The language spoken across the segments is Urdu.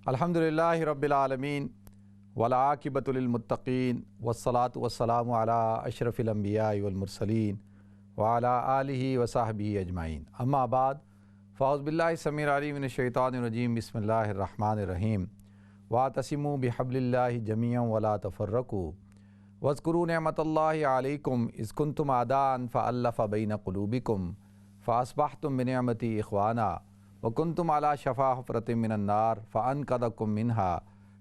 الحمدللہ رب العالمین والعاقبۃ للمتقین والصلاۃ والسلام علی اشرف الانبیاء والمرسلین وعلی آلہ وصحبہ اجمعین، اما بعد فاعوذ باللہ السمیع العلیم من الشیطان الرجیم، بسم اللہ الرحمن الرحیم۔ واعتصموا بحبل اللہ جمیعا ولا تفرقوا واذکروا نعمت اللہ علیکم اذ کنتم اعداء فألف بین قلوبکم فاصبحتم بنعمتی اخوانا وکنتم علی شفا حفرۃ من النار فانقذکم منہا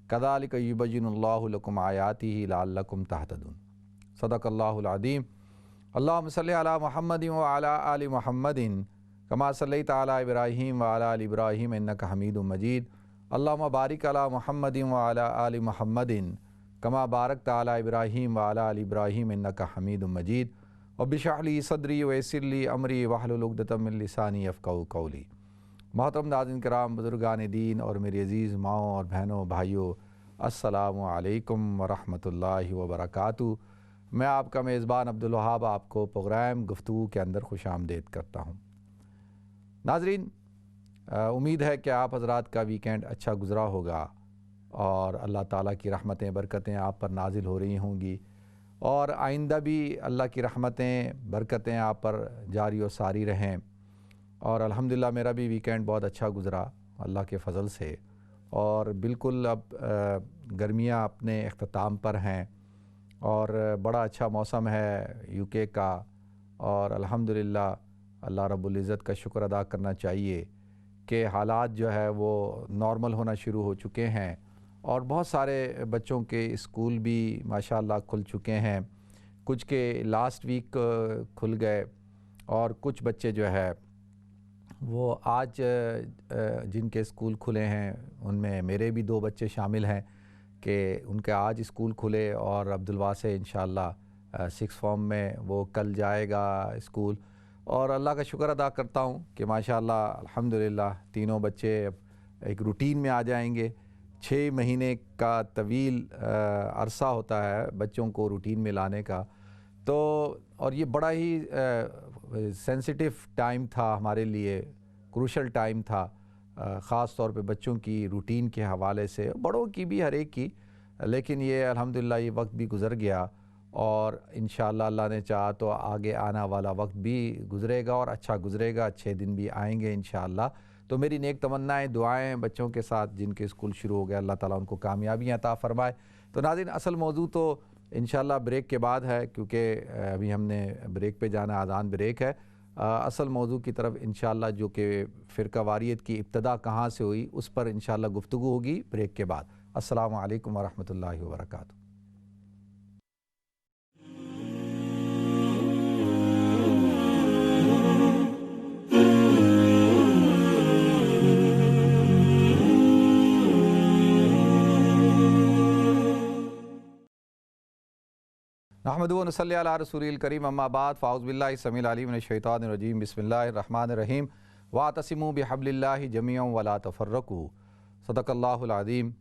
کذالک یبین اللہ لکم آیاتہ لعلکم تہتدون۔ صدق اللہ العظیم۔ اللہم صلی علی محمد وعلی آل محمد کما صلیت علی ابراہیم وعلی آل ابراہیم انک حمید مجید۔ اللہم بارک علی محمد وعلی آل محمد کما بارکت علی ابراہیم وعلی آل ابراہیم انک حمید مجید۔ رب اشرح لی صدری ویسر لی امری واحلل عقدۃ من لسانی یفقہوا قولی۔ محترم ناظرین کرام، بزرگان دین اور میری عزیز ماؤں اور بہنوں بھائیوں، السلام علیکم ورحمۃ اللہ وبرکاتہ۔ میں آپ کا میزبان عبدالوہاب آپ کو پروگرام گفتگو کے اندر خوش آمدید کرتا ہوں۔ ناظرین، امید ہے کہ آپ حضرات کا ویکینڈ اچھا گزرا ہوگا اور اللہ تعالیٰ کی رحمتیں برکتیں آپ پر نازل ہو رہی ہوں گی، اور آئندہ بھی اللہ کی رحمتیں برکتیں آپ پر جاری و ساری رہیں۔ اور الحمدللہ میرا بھی ویکینڈ بہت اچھا گزرا اللہ کے فضل سے، اور بالکل اب گرمیاں اپنے اختتام پر ہیں اور بڑا اچھا موسم ہے یو کے کا، اور الحمدللہ اللہ رب العزت کا شکر ادا کرنا چاہیے کہ حالات جو ہے وہ نارمل ہونا شروع ہو چکے ہیں، اور بہت سارے بچوں کے اسکول بھی ماشاءاللہ کھل چکے ہیں، کچھ کے لاسٹ ویک کھل گئے، اور کچھ بچے جو ہے وہ آج جن کے اسکول کھلے ہیں ان میں میرے بھی 2 بچے شامل ہیں کہ ان کے آج اسکول کھلے، اور عبدالواسع انشاءاللہ 6 فارم میں وہ کل جائے گا اسکول، اور اللہ کا شکر ادا کرتا ہوں کہ ماشاءاللہ الحمدللہ تینوں بچے ایک روٹین میں آ جائیں گے۔ 6 مہینے کا طویل عرصہ ہوتا ہے بچوں کو روٹین میں لانے کا، تو اور یہ بڑا ہی سینسٹیو ٹائم تھا ہمارے لیے، کروشل ٹائم تھا، خاص طور پہ بچوں کی روٹین کے حوالے سے، بڑوں کی بھی ہر ایک کی، لیکن یہ الحمدللہ یہ وقت بھی گزر گیا، اور انشاءاللہ اللہ نے چاہا تو آگے آنا والا وقت بھی گزرے گا اور اچھا گزرے گا، اچھے دن بھی آئیں گے انشاءاللہ۔ تو میری نیک تمنائیں دعائیں بچوں کے ساتھ جن کے اسکول شروع ہو گئے، اللہ تعالیٰ ان کو کامیابیاں عطا فرمائے۔ تو ناظرین، اصل موضوع تو انشاءاللہ بریک کے بعد ہے، کیونکہ ابھی ہم نے بریک پہ جانا، اذان بریک ہے۔ اصل موضوع کی طرف انشاءاللہ جو کہ فرقہ واریت کی ابتدا کہاں سے ہوئی اس پر انشاءاللہ گفتگو ہوگی بریک کے بعد۔ السلام علیکم ورحمۃ اللہ وبرکاتہ۔ نحمدہ و نصلی علی رسول الکریم، اما بعد فاعوذ باللہ السمیع العلیم من الشیطان الرجیم، بسم اللہ الرحمن الرحیم۔ واعتصموا بحبل اللہ جمیعا ولا تفرقوا، صدق اللہ العظیم۔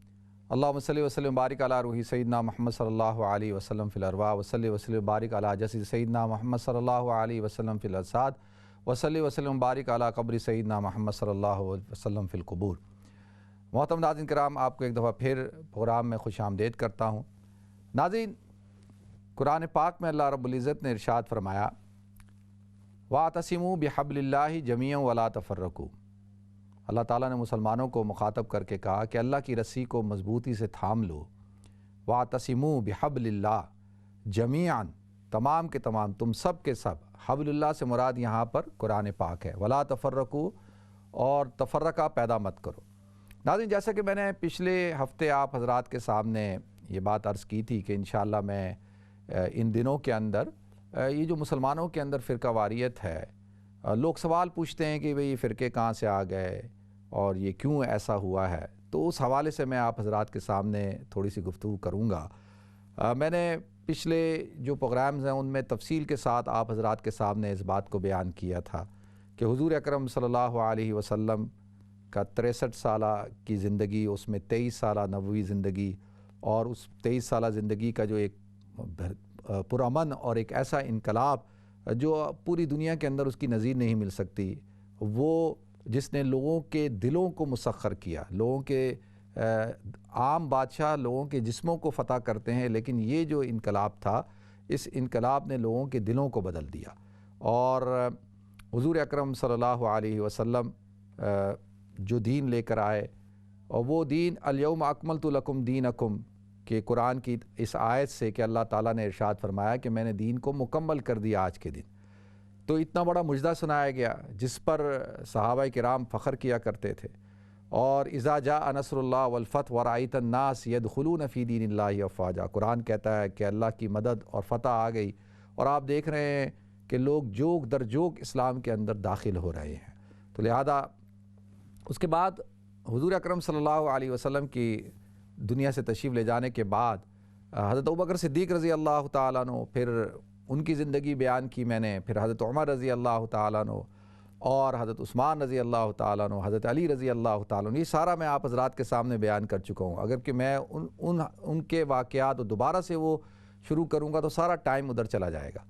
اللہم صلی وسلم بارک علی روح سیدنا محمد صلی اللہ علیہ وسلم فی الارواح، وصلی وسلم بارک علی جسد سیدنا محمد صلی اللہ علیہ وسلم فی الاجساد، وصلی وسلم بارک علی قبر سیدنا محمد صلی اللہ علیہ وسلم فی القبور۔ محترم ناظرین کرام، آپ کو ایک دفعہ پھر پروگرام میں خوش آمدید کرتا ہوں۔ ناظرین، قرآن پاک میں اللہ رب العزت نے ارشاد فرمایا، وَاعْتَصِمُوا بِحَبْلِ اللَّهِ جَمِيعًا وَلَا تَفَرَّقُوا۔ اللہ تعالیٰ نے مسلمانوں کو مخاطب کر کے کہا کہ اللہ کی رسی کو مضبوطی سے تھام لو۔ وَاعْتَصِمُوا بِحَبْلِ اللَّهِ جَمِيعًا، تمام کے تمام، تم سب کے سب۔ حبل اللہ سے مراد یہاں پر قرآن پاک ہے، وَلَا تَفَرَّقُوا، اور تفرقہ پیدا مت کرو۔ ناظرین، جیسا کہ میں نے پچھلے ہفتے آپ حضرات کے سامنے یہ بات عرض کی تھی کہ انشاءاللہ میں ان دنوں کے اندر یہ جو مسلمانوں کے اندر فرقہ واریت ہے، لوگ سوال پوچھتے ہیں کہ بھئی یہ فرقے کہاں سے آ گئے اور یہ کیوں ایسا ہوا ہے، تو اس حوالے سے میں آپ حضرات کے سامنے تھوڑی سی گفتگو کروں گا۔ میں نے پچھلے جو پروگرامز ہیں ان میں تفصیل کے ساتھ آپ حضرات کے سامنے اس بات کو بیان کیا تھا کہ حضور اکرم صلی اللہ علیہ وسلم کا 63 سالہ کی زندگی، اس میں 23 سالہ نبوی زندگی، اور اس 23 سالہ زندگی کا جو ایک پرامن اور ایک ایسا انقلاب جو پوری دنیا کے اندر اس کی نظیر نہیں مل سکتی، وہ جس نے لوگوں کے دلوں کو مسخر کیا، لوگوں کے عام بادشاہ لوگوں کے جسموں کو فتح کرتے ہیں، لیکن یہ جو انقلاب تھا، اس انقلاب نے لوگوں کے دلوں کو بدل دیا۔ اور حضور اکرم صلی اللہ علیہ وسلم جو دین لے کر آئے، اور وہ دین الیوم اکملت لکم دینکم کہ قرآن کی اس آیت سے کہ اللہ تعالیٰ نے ارشاد فرمایا کہ میں نے دین کو مکمل کر دیا آج کے دن، تو اتنا بڑا مجدہ سنایا گیا جس پر صحابہ کرام فخر کیا کرتے تھے۔ اور اذا جاء نصر اللہ والفتح ورأیت الناس یدخلون فی دین اللہ افواجا، قرآن کہتا ہے کہ اللہ کی مدد اور فتح آ گئی اور آپ دیکھ رہے ہیں کہ لوگ جوک در جوک اسلام کے اندر داخل ہو رہے ہیں۔ تو لہذا اس کے بعد حضور اکرم صلی اللہ علیہ وسلم کی دنیا سے تشریف لے جانے کے بعد حضرت ابوبکر صدیق رضی اللہ تعالیٰ عنہ، پھر ان کی زندگی بیان کی میں نے، پھر حضرت عمر رضی اللہ تعالیٰ عنہ اور حضرت عثمان رضی اللہ تعالیٰ عنہ، حضرت علی رضی اللہ تعالیٰ عنہ، یہ سارا میں آپ حضرات کے سامنے بیان کر چکا ہوں۔ اگر کہ میں ان کے واقعات دوبارہ سے وہ شروع کروں گا تو سارا ٹائم ادھر چلا جائے گا۔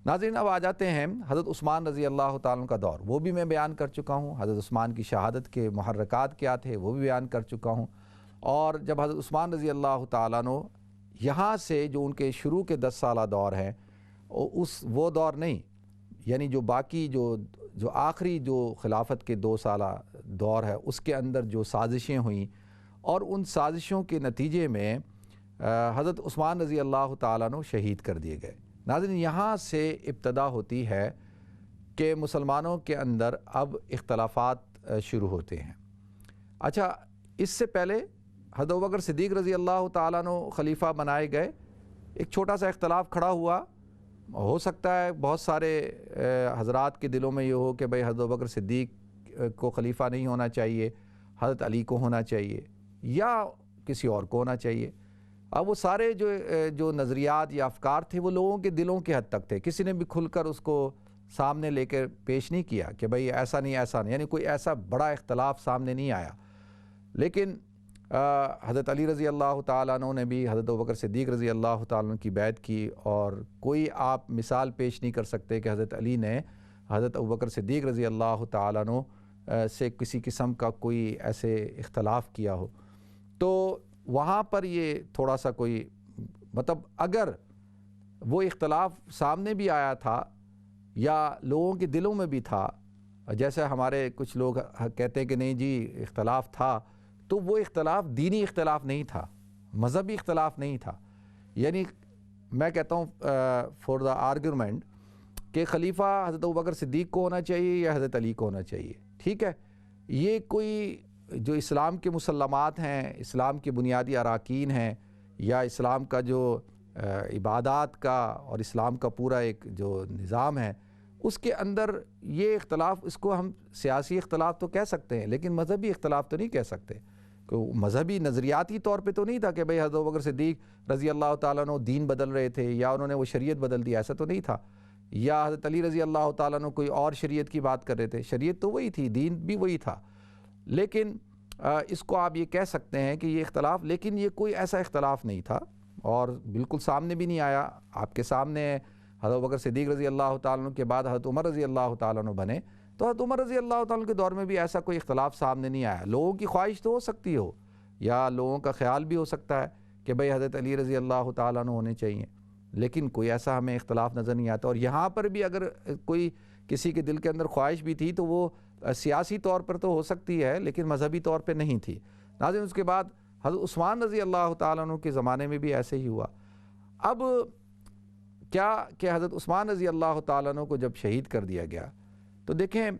ناظرین، اب آ جاتے ہیں حضرت عثمان رضی اللہ تعالیٰ عنہ کا دور، وہ بھی میں بیان کر چکا ہوں۔ حضرت عثمان کی شہادت کے محرکات کیا تھے وہ بھی بیان کر چکا ہوں۔ اور جب حضرت عثمان رضی اللہ تعالیٰ عنہ یہاں سے جو ان کے شروع کے 10 سالہ دور ہیں، وہ دور نہیں، یعنی جو باقی جو آخری جو خلافت کے 2 سالہ دور ہے اس کے اندر جو سازشیں ہوئیں، اور ان سازشوں کے نتیجے میں حضرت عثمان رضی اللہ تعالیٰ عنہ شہید کر دیے گئے۔ ناظرین، یہاں سے ابتدا ہوتی ہے کہ مسلمانوں کے اندر اب اختلافات شروع ہوتے ہیں۔ اچھا، اس سے پہلے حضرت ابوبکر صدیق رضی اللہ تعالیٰ عنہ خلیفہ بنائے گئے، ایک چھوٹا سا اختلاف کھڑا ہوا۔ ہو سکتا ہے بہت سارے حضرات کے دلوں میں یہ ہو کہ بھئی حضرت ابوبکر صدیق کو خلیفہ نہیں ہونا چاہیے، حضرت علی کو ہونا چاہیے یا کسی اور کو ہونا چاہیے۔ اب وہ سارے جو نظریات یا افکار تھے وہ لوگوں کے دلوں کے حد تک تھے، کسی نے بھی کھل کر اس کو سامنے لے کے پیش نہیں کیا کہ بھئی ایسا نہیں ایسا نہیں، یعنی کوئی ایسا بڑا اختلاف سامنے نہیں آیا۔ لیکن حضرت علی رضی اللہ تعالیٰ عنہ نے بھی حضرت ابوبکر صدیق رضی اللہ تعالیٰ عنہ کی بیعت کی، اور کوئی آپ مثال پیش نہیں کر سکتے کہ حضرت علی نے حضرت ابوبکر صدیق رضی اللہ تعالیٰ عنہ سے کسی قسم کا کوئی ایسے اختلاف کیا ہو۔ تو وہاں پر یہ تھوڑا سا کوئی مطلب اگر وہ اختلاف سامنے بھی آیا تھا یا لوگوں کے دلوں میں بھی تھا، جیسے ہمارے کچھ لوگ کہتے ہیں کہ نہیں جی اختلاف تھا، تو وہ اختلاف دینی اختلاف نہیں تھا، مذہبی اختلاف نہیں تھا۔ یعنی میں کہتا ہوں فور دا آرگومنٹ کہ خلیفہ حضرت ابوبکر صدیق کو ہونا چاہیے یا حضرت علی کو ہونا چاہیے، ٹھیک ہے، یہ کوئی جو اسلام کے مسلمات ہیں، اسلام کے بنیادی اراکین ہیں، یا اسلام کا جو عبادات کا اور اسلام کا پورا ایک جو نظام ہے اس کے اندر یہ اختلاف، اس کو ہم سیاسی اختلاف تو کہہ سکتے ہیں لیکن مذہبی اختلاف تو نہیں کہہ سکتے۔ کہ مذہبی نظریاتی طور پہ تو نہیں تھا کہ بھئی حضرت ابوبکر صدیق رضی اللہ تعالیٰ عنہ دین بدل رہے تھے یا انہوں نے وہ شریعت بدل دی، ایسا تو نہیں تھا، یا حضرت علی رضی اللہ تعالیٰ عنہ کوئی اور شریعت کی بات کر رہے تھے، شریعت تو وہی تھی، دین بھی وہی تھا۔ لیکن اس کو آپ یہ کہہ سکتے ہیں کہ یہ اختلاف، لیکن یہ کوئی ایسا اختلاف نہیں تھا اور بالکل سامنے بھی نہیں آیا۔ آپ کے سامنے حضرت ابوبکر صدیق رضی اللہ تعالیٰ عنہ کے بعد حضرت عمر رضی اللہ تعالیٰ عنہ بنے، تو حضرت عمر رضی اللہ تعالیٰ عنہ کے دور میں بھی ایسا کوئی اختلاف سامنے نہیں آیا۔ لوگوں کی خواہش تو ہو سکتی ہو یا لوگوں کا خیال بھی ہو سکتا ہے کہ بھئی حضرت علی رضی اللہ تعالیٰ عنہ ہونے چاہیے، لیکن کوئی ایسا ہمیں اختلاف نظر نہیں آتا۔ اور یہاں پر بھی اگر کوئی کسی کے دل کے اندر خواہش بھی تھی تو وہ سیاسی طور پر تو ہو سکتی ہے لیکن مذہبی طور پہ نہیں تھی۔ ناظرین، اس کے بعد حضرت عثمان رضی اللہ تعالیٰ عنہ کے زمانے میں بھی ایسے ہی ہوا۔ اب کیا کہ حضرت عثمان رضی اللہ تعالیٰ عنہ کو جب شہید کر دیا گیا تو دیکھیں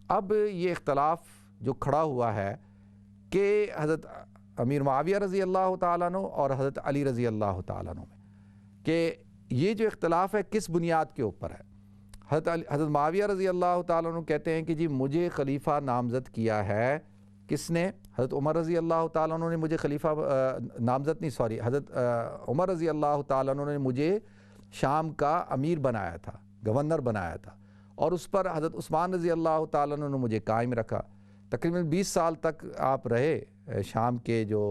اب یہ اختلاف جو کھڑا ہوا ہے کہ حضرت امیر معاویہ رضی اللہ تعالیٰ عنہ اور حضرت علی رضی اللہ تعالیٰ عنہ میں، کہ یہ جو اختلاف ہے کس بنیاد کے اوپر ہے۔ حضرت معاویہ رضی اللہ تعالیٰ عنہ کہتے ہیں کہ جی مجھے خلیفہ نامزد کیا ہے، کس نے؟ حضرت عمر رضی اللہ تعالیٰ عنہ نے مجھے خلیفہ نامزد نہیں، سوری، حضرت عمر رضی اللہ تعالیٰ عنہ نے مجھے شام کا امیر بنایا تھا، گورنر بنایا تھا، اور اس پر حضرت عثمان رضی اللہ تعالیٰ عنہ نے مجھے قائم رکھا۔ تقریباً 20 سال تک آپ رہے شام کے جو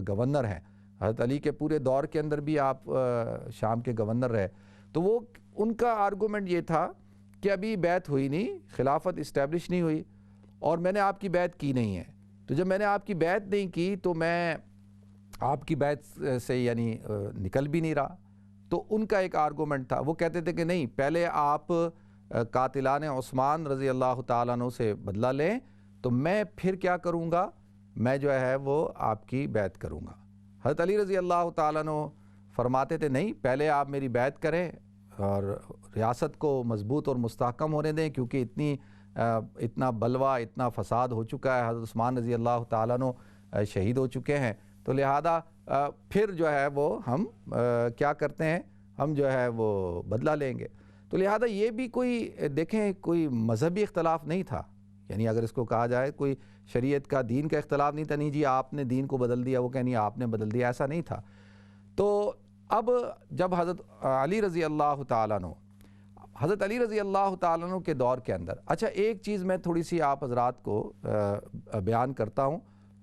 گورنر ہیں۔ حضرت علی کے پورے دور کے اندر بھی آپ شام کے گورنر رہے۔ تو وہ ان کا آرگومنٹ یہ تھا کہ ابھی بیعت ہوئی نہیں، خلافت اسٹیبلش نہیں ہوئی اور میں نے آپ کی بیعت کی نہیں ہے، تو جب میں نے آپ کی بیعت نہیں کی تو میں آپ کی بیعت سے یعنی نکل بھی نہیں رہا۔ تو ان کا ایک آرگومنٹ تھا، وہ کہتے تھے کہ نہیں، پہلے آپ قاتلان عثمان رضی اللہ تعالیٰ عنہ سے بدلہ لیں تو میں پھر کیا کروں گا، میں جو ہے وہ آپ کی بیعت کروں گا۔ حضرت علی رضی اللہ تعالیٰ عنہ فرماتے تھے نہیں، پہلے آپ میری بیعت کریں اور ریاست کو مضبوط اور مستحکم ہونے دیں، کیونکہ اتنا بلوہ، اتنا فساد ہو چکا ہے، حضرت عثمان رضی اللہ تعالیٰ عنہ شہید ہو چکے ہیں، تو لہذا پھر جو ہے وہ ہم کیا کرتے ہیں، ہم جو ہے وہ بدلہ لیں گے۔ تو لہذا یہ بھی کوئی دیکھیں کوئی مذہبی اختلاف نہیں تھا، یعنی اگر اس کو کہا جائے کوئی شریعت کا دین کا اختلاف نہیں تھا، نہیں جی آپ نے دین کو بدل دیا، وہ کہنی آپ نے بدل دیا، ایسا نہیں تھا۔ تو اب جب حضرت علی رضی اللہ تعالیٰ عنہ کے دور کے اندر، اچھا ایک چیز میں تھوڑی سی آپ حضرات کو بیان کرتا ہوں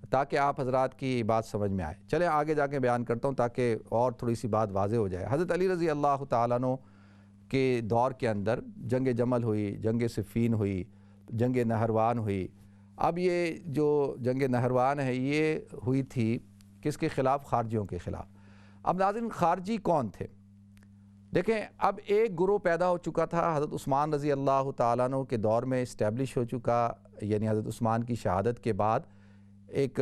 تاکہ آپ حضرات کی بات سمجھ میں آئے، چلیں آگے جا کے بیان کرتا ہوں تاکہ اور تھوڑی سی بات واضح ہو جائے۔ حضرت علی رضی اللہ تعالیٰ عنہ کے دور کے اندر جنگ جمل ہوئی، جنگ صفین ہوئی، جنگ نہروان ہوئی۔ اب یہ جو جنگ نہروان ہے یہ ہوئی تھی کس کے خلاف؟ خارجیوں کے خلاف۔ اب ناظرین خارجی کون تھے؟ دیکھیں اب ایک گروہ پیدا ہو چکا تھا حضرت عثمان رضی اللہ تعالیٰ عنہ کے دور میں اسٹیبلش ہو چکا، یعنی حضرت عثمان کی شہادت کے بعد ایک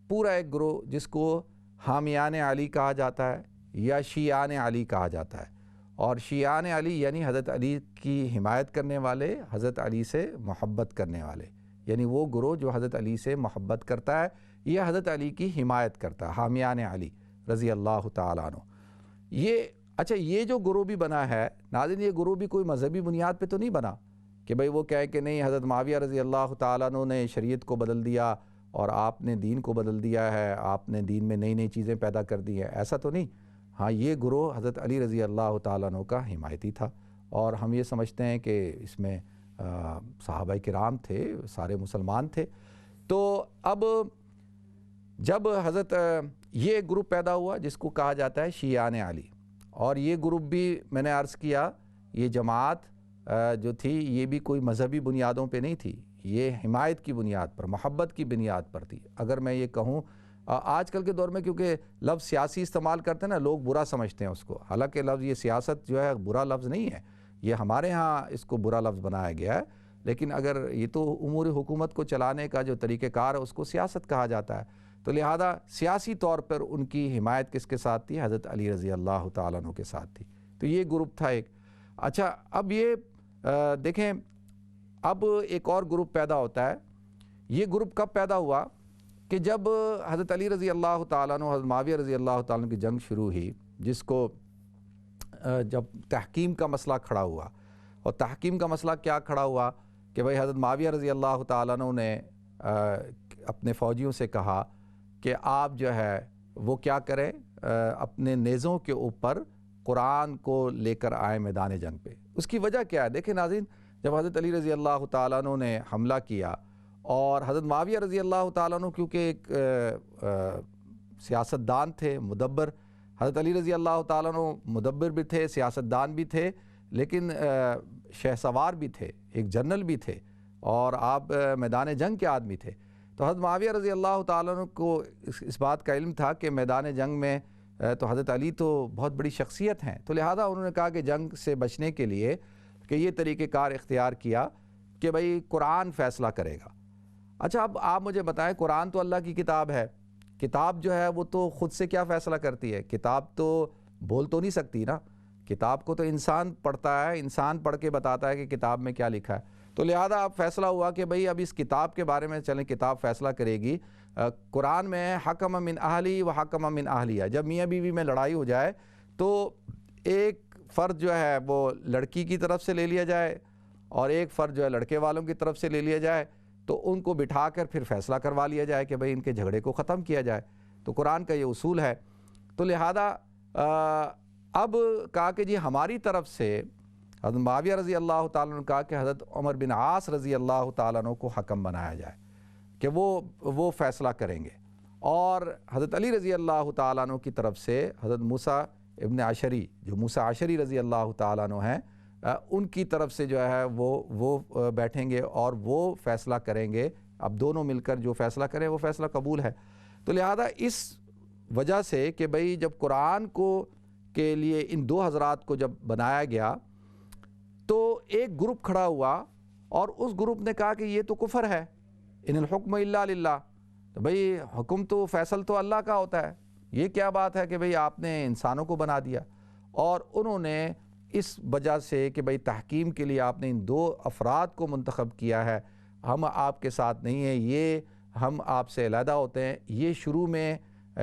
پورا ایک گروہ جس کو حامیان علی کہا جاتا ہے یا شیعان علی کہا جاتا ہے، اور شیعان علی یعنی حضرت علی کی حمایت کرنے والے، حضرت علی سے محبت کرنے والے، یعنی وہ گروہ جو حضرت علی سے محبت کرتا ہے یا حضرت علی کی حمایت کرتا ہے، حامیان علی رضی اللہ تعالیٰ عنہ۔ یہ جو گروہ بھی بنا ہے ناظرین، یہ گروہ بھی کوئی مذہبی بنیاد پہ تو نہیں بنا کہ بھئی وہ کہے کہ نہیں حضرت معاویہ رضی اللہ تعالیٰ عنہ نے شریعت کو بدل دیا اور آپ نے دین کو بدل دیا ہے، آپ نے دین میں نئی نئی چیزیں پیدا کر دی ہیں، ایسا تو نہیں۔ ہاں یہ گروہ حضرت علی رضی اللہ تعالیٰ عنہ کا حمایتی تھا، اور ہم یہ سمجھتے ہیں کہ اس میں صحابہ کرام تھے، سارے مسلمان تھے۔ تو اب جب حضرت یہ گروپ پیدا ہوا جس کو کہا جاتا ہے شیعان علی، اور یہ گروپ بھی میں نے عرض کیا یہ جماعت جو تھی یہ بھی کوئی مذہبی بنیادوں پہ نہیں تھی، یہ حمایت کی بنیاد پر، محبت کی بنیاد پر تھی۔ اگر میں یہ کہوں آج کل کے دور میں کیونکہ لفظ سیاسی استعمال کرتے ہیں نا، لوگ برا سمجھتے ہیں اس کو، حالانکہ لفظ یہ سیاست جو ہے برا لفظ نہیں ہے، یہ ہمارے ہاں اس کو برا لفظ بنایا گیا ہے، لیکن اگر یہ تو امور حکومت کو چلانے کا جو طریقہ کار ہے اس کو سیاست کہا جاتا ہے، تو لہذا سیاسی طور پر ان کی حمایت کس کے ساتھ تھی؟ حضرت علی رضی اللہ تعالیٰ عنہ کے ساتھ تھی۔ تو یہ گروپ تھا ایک۔ اچھا اب یہ دیکھیں اب ایک اور گروپ پیدا ہوتا ہے۔ یہ گروپ کب پیدا ہوا کہ جب حضرت علی رضی اللہ تعالیٰ عنہ، حضرت معاویہ رضی اللہ تعالیٰ عنہ کی جنگ شروع ہوئی، جس کو جب تحکیم کا مسئلہ کھڑا ہوا، اور تحکیم کا مسئلہ کیا کھڑا ہوا کہ بھئی حضرت معاویہ رضی اللہ تعالیٰ عنہ نے اپنے فوجیوں سے کہا کہ آپ جو ہے وہ کیا کریں، اپنے نیزوں کے اوپر قرآن کو لے کر آئے میدان جنگ پہ۔ اس کی وجہ کیا ہے؟ دیکھیں ناظرین، جب حضرت علی رضی اللہ تعالیٰ عنہ نے حملہ کیا اور حضرت معاویہ رضی اللہ تعالیٰ عنہ کیونکہ ایک سیاستدان تھے، مدبر، حضرت علی رضی اللہ تعالیٰ عنہ مدبر بھی تھے، سیاستدان بھی تھے، لیکن شہ سوار بھی تھے، ایک جنرل بھی تھے، اور آپ میدان جنگ کے آدمی تھے۔ تو حضرت معاویہ رضی اللہ تعالیٰ عنہ کو اس بات کا علم تھا کہ میدان جنگ میں تو حضرت علی تو بہت بڑی شخصیت ہیں، تو لہذا انہوں نے کہا کہ جنگ سے بچنے کے لیے کہ یہ طریقہ کار اختیار کیا کہ بھئی قرآن فیصلہ کرے گا۔ اچھا اب آپ مجھے بتائیں، قرآن تو اللہ کی کتاب ہے، کتاب جو ہے وہ تو خود سے کیا فیصلہ کرتی ہے؟ کتاب تو بول تو نہیں سکتی نا، کتاب کو تو انسان پڑھتا ہے، انسان پڑھ کے بتاتا ہے کہ کتاب میں کیا لکھا ہے۔ تو لہذا اب فیصلہ ہوا کہ بھئی اب اس کتاب کے بارے میں چلیں، کتاب فیصلہ کرے گی۔ قرآن میں حکم من اہلی و حکم من اہلیہ، جب میاں بیوی میں لڑائی ہو جائے تو ایک فرد جو ہے وہ لڑکی کی طرف سے لے لیا جائے اور ایک فرد جو ہے لڑکے والوں کی طرف سے لے لیا جائے، تو ان کو بٹھا کر پھر فیصلہ کروا لیا جائے کہ بھئی ان کے جھگڑے کو ختم کیا جائے۔ تو قرآن کا یہ اصول ہے۔ تو لہذا اب کہا کہ جی ہماری طرف سے حضرت معاویہ رضی اللہ تعالیٰ عنہ نے کہا کہ حضرت عمر بن عاص رضی اللہ تعالیٰ عنہ کو حکم بنایا جائے کہ وہ فیصلہ کریں گے، اور حضرت علی رضی اللہ تعالیٰ عنہ کی طرف سے حضرت موسیٰ ابن عشری، جو موسیٰ عشری رضی اللہ تعالیٰ عنہ ہیں، ان کی طرف سے جو ہے وہ بیٹھیں گے اور وہ فیصلہ کریں گے۔ اب دونوں مل کر جو فیصلہ کریں وہ فیصلہ قبول ہے۔ تو لہذا اس وجہ سے کہ بھئی جب قرآن کو کے لیے ان دو حضرات کو جب بنایا گیا تو ایک گروپ کھڑا ہوا اور اس گروپ نے کہا کہ یہ تو کفر ہے، ان الحکم الا للہ، تو بھئی حکم تو فیصل تو اللہ کا ہوتا ہے، یہ کیا بات ہے کہ بھئی آپ نے انسانوں کو بنا دیا۔ اور انہوں نے اس وجہ سے کہ بھئی تحکیم کے لیے آپ نے ان دو افراد کو منتخب کیا ہے، ہم آپ کے ساتھ نہیں ہیں، یہ ہم آپ سے علیحدہ ہوتے ہیں۔ یہ شروع میں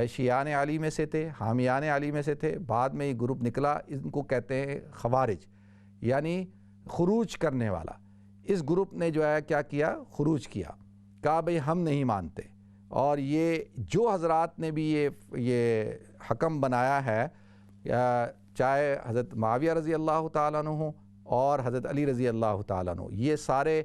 شیعان علی میں سے تھے، حامیان علی میں سے تھے، بعد میں یہ گروپ نکلا، ان کو کہتے ہیں خوارج، یعنی خروج کرنے والا۔ اس گروپ نے جو ہے کیا کیا، خروج کیا، کہا بھئی ہم نہیں مانتے۔ اور یہ جو حضرات نے بھی یہ حکم بنایا ہے، چاہے حضرت معاویہ رضی اللہ تعالیٰ عنہ ہوں اور حضرت علی رضی اللہ تعالیٰ عنہ، یہ سارے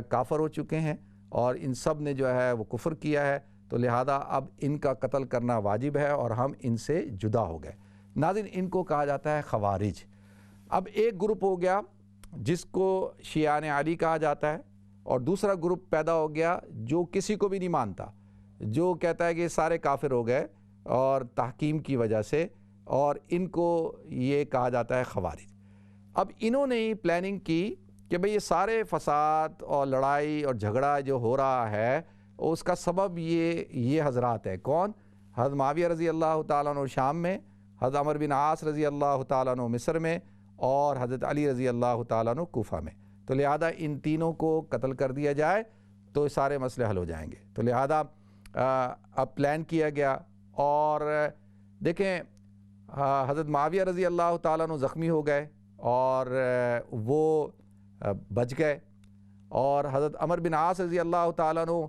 کافر ہو چکے ہیں اور ان سب نے جو ہے وہ کفر کیا ہے، تو لہذا اب ان کا قتل کرنا واجب ہے اور ہم ان سے جدا ہو گئے۔ ناظرین، ان کو کہا جاتا ہے خوارج۔ اب ایک گروپ ہو گیا جس کو شیعان علی کہا جاتا ہے، اور دوسرا گروپ پیدا ہو گیا جو کسی کو بھی نہیں مانتا، جو کہتا ہے کہ سارے کافر ہو گئے اور تحکیم کی وجہ سے، اور ان کو یہ کہا جاتا ہے خوارج۔ اب انہوں نے پلاننگ کی کہ بھئی یہ سارے فساد اور لڑائی اور جھگڑا جو ہو رہا ہے اس کا سبب یہ حضرات ہے۔ کون؟ حضرت معاویہ رضی اللہ تعالیٰ عنہ شام میں، حضرت عمر بن عاص رضی اللہ تعالیٰ عنہ مصر میں، اور حضرت علی رضی اللہ تعالیٰ عنہ کوفہ میں۔ تو لہذا ان تینوں کو قتل کر دیا جائے تو سارے مسئلے حل ہو جائیں گے۔ تو لہذا اب پلان کیا گیا، اور دیکھیں حضرت معاویہ رضی اللہ تعالیٰ عنہ زخمی ہو گئے اور وہ بچ گئے، اور حضرت عمر بن عاص رضی اللہ تعالیٰ عنہ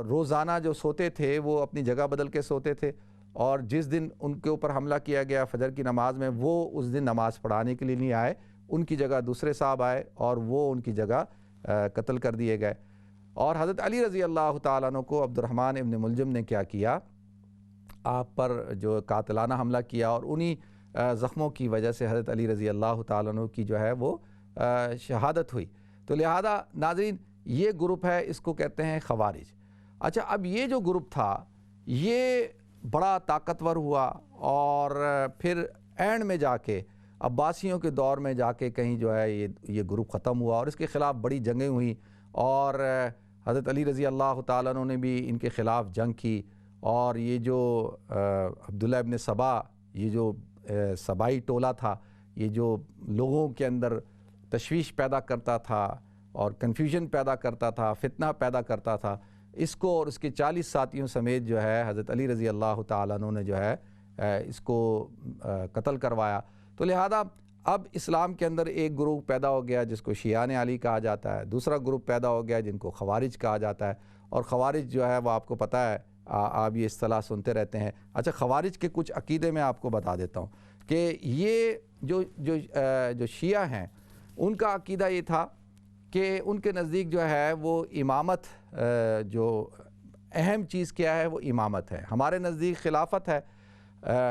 روزانہ جو سوتے تھے وہ اپنی جگہ بدل کے سوتے تھے، اور جس دن ان کے اوپر حملہ کیا گیا فجر کی نماز میں، وہ اس دن نماز پڑھانے کے لیے نہیں آئے، ان کی جگہ دوسرے صاحب آئے اور وہ ان کی جگہ قتل کر دیے گئے۔ اور حضرت علی رضی اللہ تعالیٰ عنہ کو عبد الرحمن ابن ملجم نے کیا کیا، آپ پر جو قاتلانہ حملہ کیا، اور انہی زخموں کی وجہ سے حضرت علی رضی اللہ تعالیٰ عنہ کی جو ہے وہ شہادت ہوئی۔ تو لہذا ناظرین، یہ گروپ ہے، اس کو کہتے ہیں خوارج۔ اچھا، اب یہ جو گروپ تھا یہ بڑا طاقتور ہوا، اور پھر اینڈ میں جا کے عباسیوں کے دور میں جا کے کہیں جو ہے یہ گروپ ختم ہوا، اور اس کے خلاف بڑی جنگیں ہوئیں، اور حضرت علی رضی اللہ تعالیٰ عنہ نے بھی ان کے خلاف جنگ کی، اور یہ جو عبداللہ ابن سبا، یہ جو سبائی ٹولہ تھا، یہ جو لوگوں کے اندر تشویش پیدا کرتا تھا اور کنفیوژن پیدا کرتا تھا، فتنہ پیدا کرتا تھا، اس کو اور اس کے 40 ساتھیوں سمیت جو ہے حضرت علی رضی اللہ تعالیٰ عنہ نے جو ہے اس کو قتل کروایا۔ تو لہذا اب اسلام کے اندر ایک گروپ پیدا ہو گیا جس کو شیعان علی کہا جاتا ہے، دوسرا گروپ پیدا ہو گیا جن کو خوارج کہا جاتا ہے، اور خوارج جو ہے وہ آپ کو پتہ ہے، آپ یہ اصطلاح سنتے رہتے ہیں۔ اچھا، خوارج کے کچھ عقیدے میں آپ کو بتا دیتا ہوں کہ یہ جو شیعہ ہیں ان کا عقیدہ یہ تھا کہ ان کے نزدیک جو ہے وہ امامت، جو اہم چیز کیا ہے وہ امامت ہے۔ ہمارے نزدیک خلافت ہے،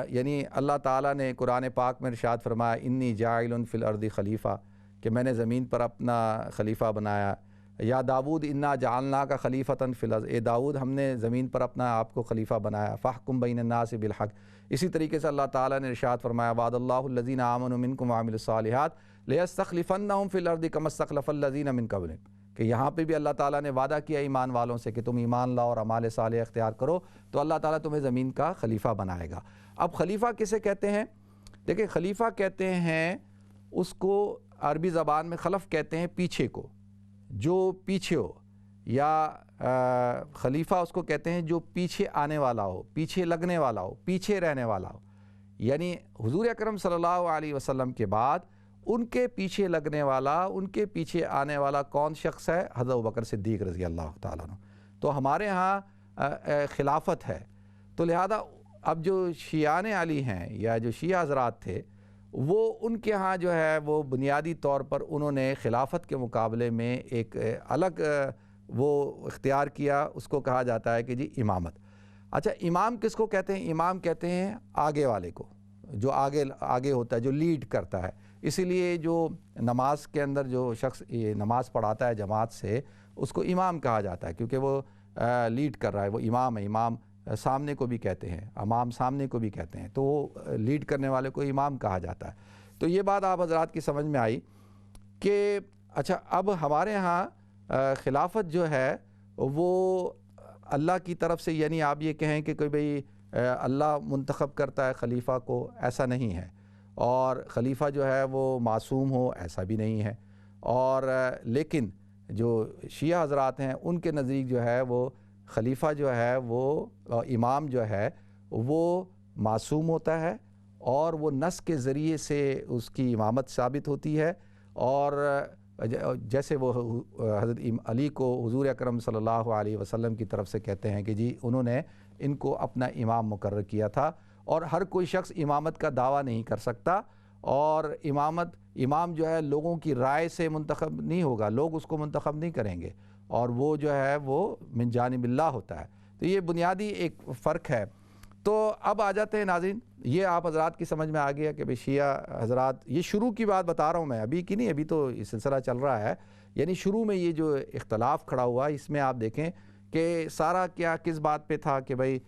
یعنی اللہ تعالیٰ نے قرآن پاک میں ارشاد فرمایا انی جاعل فی الارض خلیفہ، کہ میں نے زمین پر اپنا خلیفہ بنایا۔ یا داود انا جعلناک خلیفتاً فی الارض، اے داود ہم نے زمین پر اپنا آپ کو خلیفہ بنایا۔ فاحکم بین الناس بالحق، اسی طریقے سے اللہ تعالیٰ نے ارشاد فرمایا وعد اللہ الذین آمنوا منکم وعملوا الصالحات لیستخلفنہم فی الارض کما استخلف الذین من قبلہم، کہ یہاں پہ بھی اللہ تعالیٰ نے وعدہ کیا ایمان والوں سے کہ تم ایمان لاؤ اور اعمال صالح اختیار کرو تو اللہ تعالیٰ تمہیں زمین کا خلیفہ بنائے گا۔ اب خلیفہ کسے کہتے ہیں؟ دیکھیں، خلیفہ کہتے ہیں اس کو عربی زبان میں خلف کہتے ہیں پیچھے کو، جو پیچھے ہو، یا خلیفہ اس کو کہتے ہیں جو پیچھے آنے والا ہو، پیچھے لگنے والا ہو، پیچھے رہنے والا ہو۔ یعنی حضور اکرم صلی اللہ علیہ وسلم کے بعد ان کے پیچھے لگنے والا، ان کے پیچھے آنے والا کون شخص ہے؟ حضرت ابوبکر صدیق رضی اللہ تعالیٰ عنہ۔ تو ہمارے ہاں خلافت ہے۔ تو لہذا اب جو شیعان علی ہیں یا جو شیعہ حضرات تھے، وہ ان کے ہاں جو ہے وہ بنیادی طور پر انہوں نے خلافت کے مقابلے میں ایک الگ وہ اختیار کیا، اس کو کہا جاتا ہے کہ جی امامت۔ اچھا، امام کس کو کہتے ہیں؟ امام کہتے ہیں آگے والے کو، جو آگے ہوتا ہے، جو لیڈ کرتا ہے۔ اسی لیے جو نماز کے اندر جو شخص نماز پڑھاتا ہے جماعت سے، اس کو امام کہا جاتا ہے، کیونکہ وہ لیڈ کر رہا ہے، وہ امام ہے، امام سامنے کو بھی کہتے ہیں، امام سامنے کو بھی کہتے ہیں، تو وہ لیڈ کرنے والے کو امام کہا جاتا ہے۔ تو یہ بات آپ حضرات کی سمجھ میں آئی کہ اچھا اب ہمارے ہاں خلافت جو ہے وہ اللہ کی طرف سے، یعنی آپ یہ کہیں کہ کوئی بھئی اللہ منتخب کرتا ہے خلیفہ کو، ایسا نہیں ہے، اور خلیفہ جو ہے وہ معصوم ہو، ایسا بھی نہیں ہے، اور لیکن جو شیعہ حضرات ہیں ان کے نزدیک جو ہے وہ خلیفہ جو ہے وہ امام جو ہے وہ معصوم ہوتا ہے، اور وہ نص کے ذریعے سے اس کی امامت ثابت ہوتی ہے، اور جیسے وہ حضرت علی کو حضور اکرم صلی اللہ علیہ وسلم کی طرف سے کہتے ہیں کہ جی انہوں نے ان کو اپنا امام مقرر کیا تھا، اور ہر کوئی شخص امامت کا دعویٰ نہیں کر سکتا، اور امام جو ہے لوگوں کی رائے سے منتخب نہیں ہوگا، لوگ اس کو منتخب نہیں کریں گے، اور وہ جو ہے وہ من جانب اللہ ہوتا ہے۔ تو یہ بنیادی ایک فرق ہے۔ تو اب آ جاتے ہیں ناظرین، یہ آپ حضرات کی سمجھ میں آ گیا کہ شیعہ حضرات، یہ شروع کی بات بتا رہا ہوں میں، ابھی کی نہیں، ابھی تو یہ سلسلہ چل رہا ہے، یعنی شروع میں یہ جو اختلاف کھڑا ہوا اس میں آپ دیکھیں کہ سارا کیا کس بات پہ تھا کہ بھئی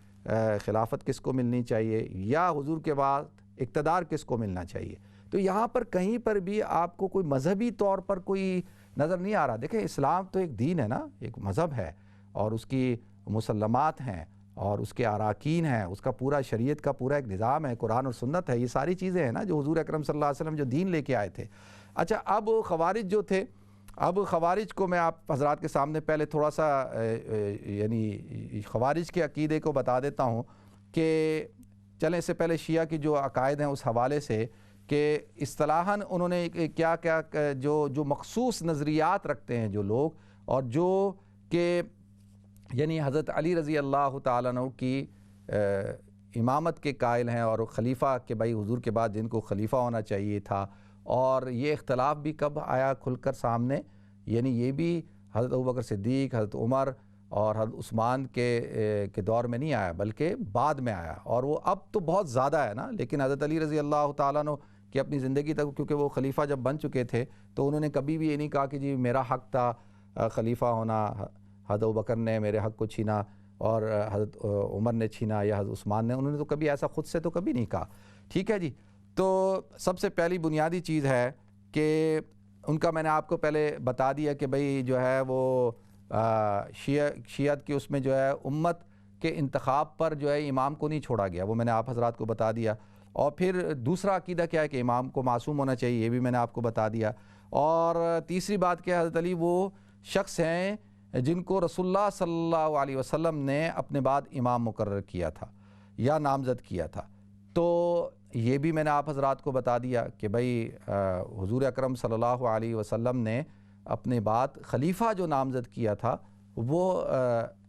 خلافت کس کو ملنی چاہیے، یا حضور کے بعد اقتدار کس کو ملنا چاہیے۔ تو یہاں پر کہیں پر بھی آپ کو کوئی مذہبی طور پر کوئی نظر نہیں آ رہا۔ دیکھیں اسلام تو ایک دین ہے نا، ایک مذہب ہے، اور اس کی مسلمات ہیں، اور اس کے اراکین ہیں، اس کا پورا شریعت کا پورا ایک نظام ہے، قرآن اور سنت ہے، یہ ساری چیزیں ہیں نا جو حضور اکرم صلی اللہ علیہ وسلم جو دین لے کے آئے تھے۔ اچھا اب خوارج جو تھے، اب خوارج کو میں آپ حضرات کے سامنے پہلے تھوڑا سا یعنی خوارج کے عقیدے کو بتا دیتا ہوں کہ چلیں اس سے پہلے شیعہ کی جو عقائد ہیں اس حوالے سے کہ اصطلاحاً انہوں نے کیا کیا جو مخصوص نظریات رکھتے ہیں جو لوگ، اور جو کہ یعنی حضرت علی رضی اللہ تعالیٰ عنہ کی امامت کے قائل ہیں، اور خلیفہ کہ بھائی حضور کے بعد جن کو خلیفہ ہونا چاہیے تھا، اور یہ اختلاف بھی کب آیا کھل کر سامنے، یعنی یہ بھی حضرت ابوبکر صدیق، حضرت عمر اور حضرت عثمان کے دور میں نہیں آیا، بلکہ بعد میں آیا، اور وہ اب تو بہت زیادہ ہے نا، لیکن حضرت علی رضی اللہ تعالیٰ عنہ کہ اپنی زندگی تک، کیونکہ وہ خلیفہ جب بن چکے تھے تو انہوں نے کبھی بھی یہ نہیں کہا کہ جی میرا حق تھا خلیفہ ہونا، حضرت ابوبکر نے میرے حق کو چھینا اور حضرت عمر نے چھینا یا حضرت عثمان نے، انہوں نے تو کبھی ایسا خود سے تو کبھی نہیں کہا۔ ٹھیک ہے جی، تو سب سے پہلی بنیادی چیز ہے کہ ان کا میں نے آپ کو پہلے بتا دیا کہ بھئی جو ہے وہ شیعت کی اس میں جو ہے امت کے انتخاب پر جو ہے امام کو نہیں چھوڑا گیا، وہ میں نے آپ حضرات کو بتا دیا۔ اور پھر دوسرا عقیدہ کیا ہے کہ امام کو معصوم ہونا چاہیے، یہ بھی میں نے آپ کو بتا دیا۔ اور تیسری بات کہ حضرت علی وہ شخص ہیں جن کو رسول اللہ صلی اللہ علیہ وسلم نے اپنے بعد امام مقرر کیا تھا یا نامزد کیا تھا۔ تو یہ بھی میں نے آپ حضرات کو بتا دیا کہ بھئی حضور اکرم صلی اللہ علیہ وسلم نے اپنے بعد خلیفہ جو نامزد کیا تھا وہ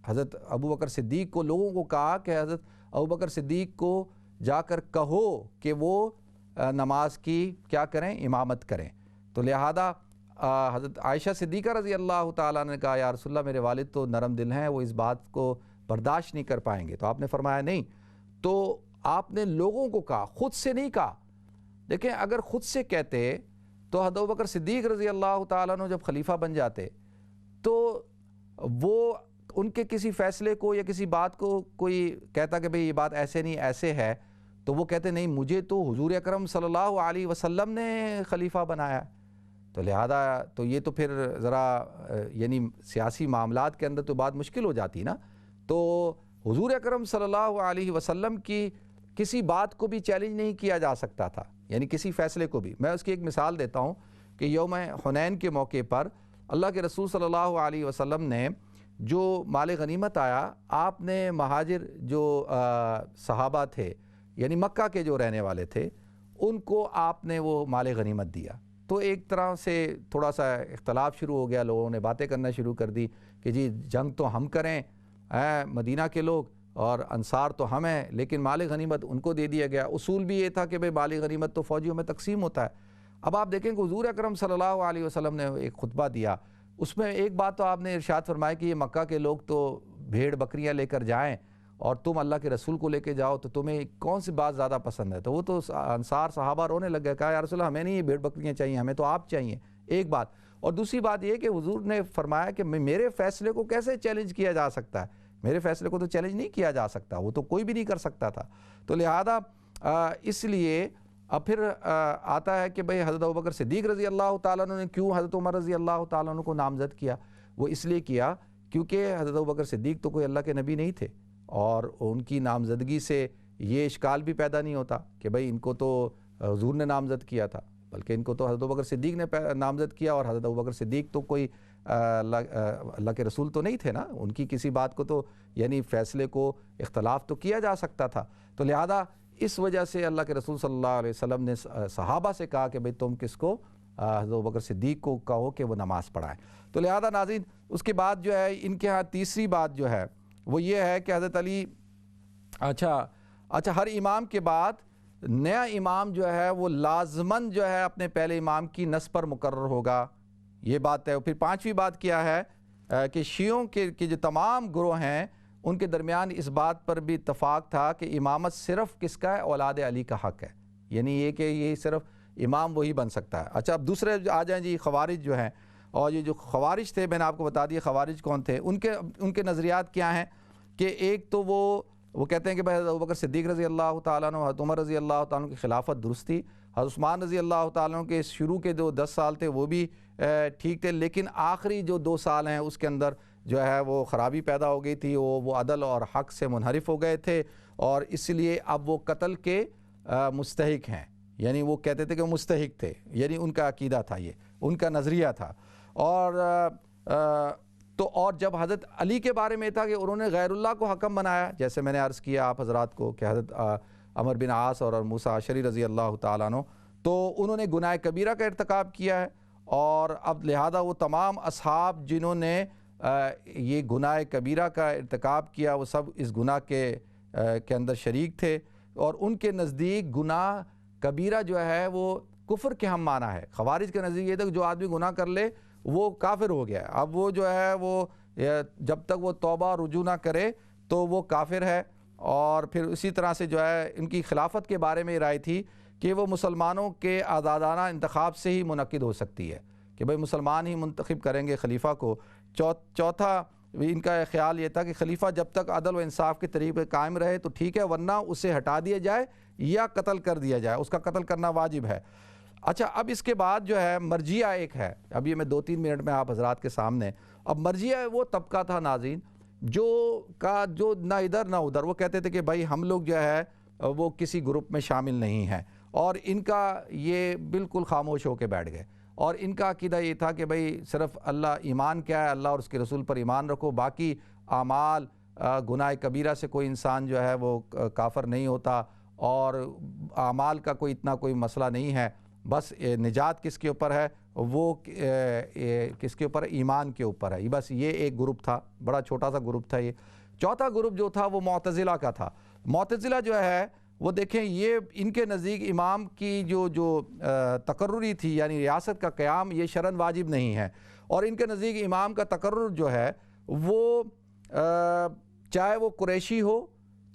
حضرت ابوبکر صدیق کو، لوگوں کو کہا کہ حضرت ابوبکر صدیق کو جا کر کہو کہ وہ نماز کی کیا کریں، امامت کریں۔ تو لہذا حضرت عائشہ صدیقہ رضی اللہ تعالیٰ نے کہا یا رسول اللہ میرے والد تو نرم دل ہیں، وہ اس بات کو برداشت نہیں کر پائیں گے، تو آپ نے فرمایا نہیں، تو آپ نے لوگوں کو کہا، خود سے نہیں کہا۔ دیکھیں اگر خود سے کہتے تو حضرت ابوبکر صدیق رضی اللہ تعالیٰ عنہ جب خلیفہ بن جاتے تو وہ ان کے کسی فیصلے کو یا کسی بات کو کوئی کہتا کہ بھئی یہ بات ایسے نہیں ایسے ہے، تو وہ کہتے نہیں مجھے تو حضور اکرم صلی اللہ علیہ وسلم نے خلیفہ بنایا۔ تو لہذا تو یہ تو پھر ذرا یعنی سیاسی معاملات کے اندر تو بات مشکل ہو جاتی نا۔ تو حضور اکرم صلی اللہ علیہ وسلم کی کسی بات کو بھی چیلنج نہیں کیا جا سکتا تھا، یعنی کسی فیصلے کو بھی۔ میں اس کی ایک مثال دیتا ہوں کہ یوم حنین کے موقع پر اللہ کے رسول صلی اللہ علیہ وسلم نے جو مال غنیمت آیا، آپ نے مہاجر جو صحابہ تھے یعنی مکہ کے جو رہنے والے تھے ان کو آپ نے وہ مال غنیمت دیا۔ تو ایک طرح سے تھوڑا سا اختلاف شروع ہو گیا، لوگوں نے باتیں کرنا شروع کر دی کہ جی جنگ تو ہم کریں مدینہ کے لوگ اور انصار تو ہم ہیں، لیکن مال غنیمت ان کو دے دیا گیا۔ اصول بھی یہ تھا کہ بھئی مال غنیمت تو فوجیوں میں تقسیم ہوتا ہے۔ اب آپ دیکھیں کہ حضور اکرم صلی اللہ علیہ وسلم نے ایک خطبہ دیا، اس میں ایک بات تو آپ نے ارشاد فرمایا کہ یہ مکہ کے لوگ تو بھیڑ بکریاں لے کر جائیں اور تم اللہ کے رسول کو لے کے جاؤ، تو تمہیں کون سی بات زیادہ پسند ہے؟ تو وہ تو انصار صحابہ رونے لگ گئے، کہا یا رسول اللہ ہمیں نہیں یہ بھیڑ بکریاں چاہیے، ہمیں تو آپ چاہیے، ایک بات۔ اور دوسری بات یہ کہ حضور نے فرمایا کہ میرے فیصلے کو کیسے چیلنج کیا جا سکتا ہے میرے فیصلے کو تو چیلنج نہیں کیا جا سکتا، وہ تو کوئی بھی نہیں کر سکتا تھا۔ تو لہذا اس لیے اب پھر آتا ہے کہ بھئی حضرت ابوبکر صدیق رضی اللہ تعالیٰ عنہ نے کیوں حضرت عمر رضی اللہ تعالیٰ عنہ کو نامزد کیا؟ وہ اس لیے کیا کیونکہ حضرت ابوبکر صدیق تو کوئی اللہ کے نبی نہیں تھے، اور ان کی نامزدگی سے یہ اشکال بھی پیدا نہیں ہوتا کہ بھئی ان کو تو حضور نے نامزد کیا تھا، بلکہ ان کو تو حضرت ابوبکر صدیق نے نامزد کیا، اور حضرت ابوبکر صدیق تو کوئی اللہ کے رسول تو نہیں تھے نا، ان کی کسی بات کو تو یعنی فیصلے کو اختلاف تو کیا جا سکتا تھا۔ تو لہذا اس وجہ سے اللہ کے رسول صلی اللہ علیہ وسلم نے صحابہ سے کہا کہ بھئی تم کس کو؟ حضرت ابوبکر صدیق کو کہو کہ وہ نماز پڑھائیں۔ تو لہذا ناظرین اس کے بعد جو ہے ان کے ہاں تیسری بات جو ہے وہ یہ ہے کہ حضرت علی ہر امام کے بعد نیا امام جو ہے وہ لازماً جو ہے اپنے پہلے امام کی نص پر مقرر ہوگا، یہ بات ہے۔ پھر پانچویں بات کیا ہے کہ شیعوں کے جو تمام گروہ ہیں ان کے درمیان اس بات پر بھی اتفاق تھا کہ امامت صرف کس کا ہے؟ اولاد علی کا حق ہے، یعنی یہ کہ یہ صرف امام وہی بن سکتا ہے۔ اچھا اب دوسرے آ جائیں جی خوارج جو ہیں، اور یہ جو خوارج تھے میں نے آپ کو بتا دیا خوارج کون تھے، ان کے نظریات کیا ہیں کہ ایک تو وہ کہتے ہیں کہ بھائی حضرت ابوبکر صدیق رضی اللہ تعالیٰ عنہ، حضرت عمر رضی اللہ تعالیٰ عنہ کی خلافت درست تھی، حضرت عثمان رضی اللہ تعالیٰ عنہ کے شروع کے جو 10 سال تھے وہ بھی ٹھیک تھے، لیکن آخری جو 2 سال ہیں اس کے اندر جو ہے وہ خرابی پیدا ہو گئی تھی، وہ عدل اور حق سے منحرف ہو گئے تھے، اور اس لیے اب وہ قتل کے مستحق ہیں، یعنی وہ کہتے تھے کہ وہ مستحق تھے، یعنی ان کا عقیدہ تھا، یہ ان کا نظریہ تھا۔ اور جب حضرت علی کے بارے میں تھا کہ انہوں نے غیر اللہ کو حکم بنایا، جیسے میں نے عرض کیا آپ حضرات کو کہ حضرت عمر بن عاص اور موسیٰ اشعری رضی اللہ تعالیٰ عنہ، تو انہوں نے گناہ کبیرہ کا ارتکاب کیا ہے، اور اب لہذا وہ تمام اصحاب جنہوں نے یہ گناہ کبیرہ کا ارتکاب کیا وہ سب اس گناہ کے اندر شریک تھے، اور ان کے نزدیک گناہ کبیرہ جو ہے وہ کفر کے ہم معنی ہے۔ خوارج کے نزدیک یہ تھا کہ جو آدمی گناہ کر لے وہ کافر ہو گیا، اب وہ جو ہے وہ جب تک وہ توبہ رجوع نہ کرے تو وہ کافر ہے۔ اور پھر اسی طرح سے جو ہے ان کی خلافت کے بارے میں رائے تھی کہ وہ مسلمانوں کے آزادانہ انتخاب سے ہی منعقد ہو سکتی ہے، کہ بھئی مسلمان ہی منتخب کریں گے خلیفہ کو۔ چوتھا ان کا خیال یہ تھا کہ خلیفہ جب تک عدل و انصاف کے طریقے قائم رہے تو ٹھیک ہے، ورنہ اسے ہٹا دیا جائے یا قتل کر دیا جائے، اس کا قتل کرنا واجب ہے۔ اچھا اب اس کے بعد جو ہے مرجیہ ایک ہے، اب یہ میں 2-3 منٹ میں آپ حضرات کے سامنے، اب مرجیہ وہ طبقہ تھا ناظرین جو نہ ادھر نہ ادھر، وہ کہتے تھے کہ بھائی ہم لوگ جو ہے وہ کسی گروپ میں شامل نہیں ہیں، اور ان کا یہ بالکل خاموش ہو کے بیٹھ گئے، اور ان کا عقیدہ یہ تھا کہ بھئی صرف اللہ ایمان کیا ہے، اللہ اور اس کے رسول پر ایمان رکھو، باقی اعمال گناہ کبیرہ سے کوئی انسان جو ہے وہ کافر نہیں ہوتا، اور اعمال کا کوئی مسئلہ نہیں ہے، بس نجات کس کے اوپر ہے؟ وہ کس کے اوپر؟ ایمان کے اوپر ہے۔ بس یہ ایک گروپ تھا، بڑا چھوٹا سا گروپ تھا یہ۔ چوتھا گروپ جو تھا وہ معتزلہ کا تھا۔ معتزلہ جو ہے وہ دیکھیں یہ ان کے نزدیک امام کی جو تقرری تھی، یعنی ریاست کا قیام، یہ شرعاً واجب نہیں ہے، اور ان کے نزدیک امام کا تقرر جو ہے وہ چاہے وہ قریشی ہو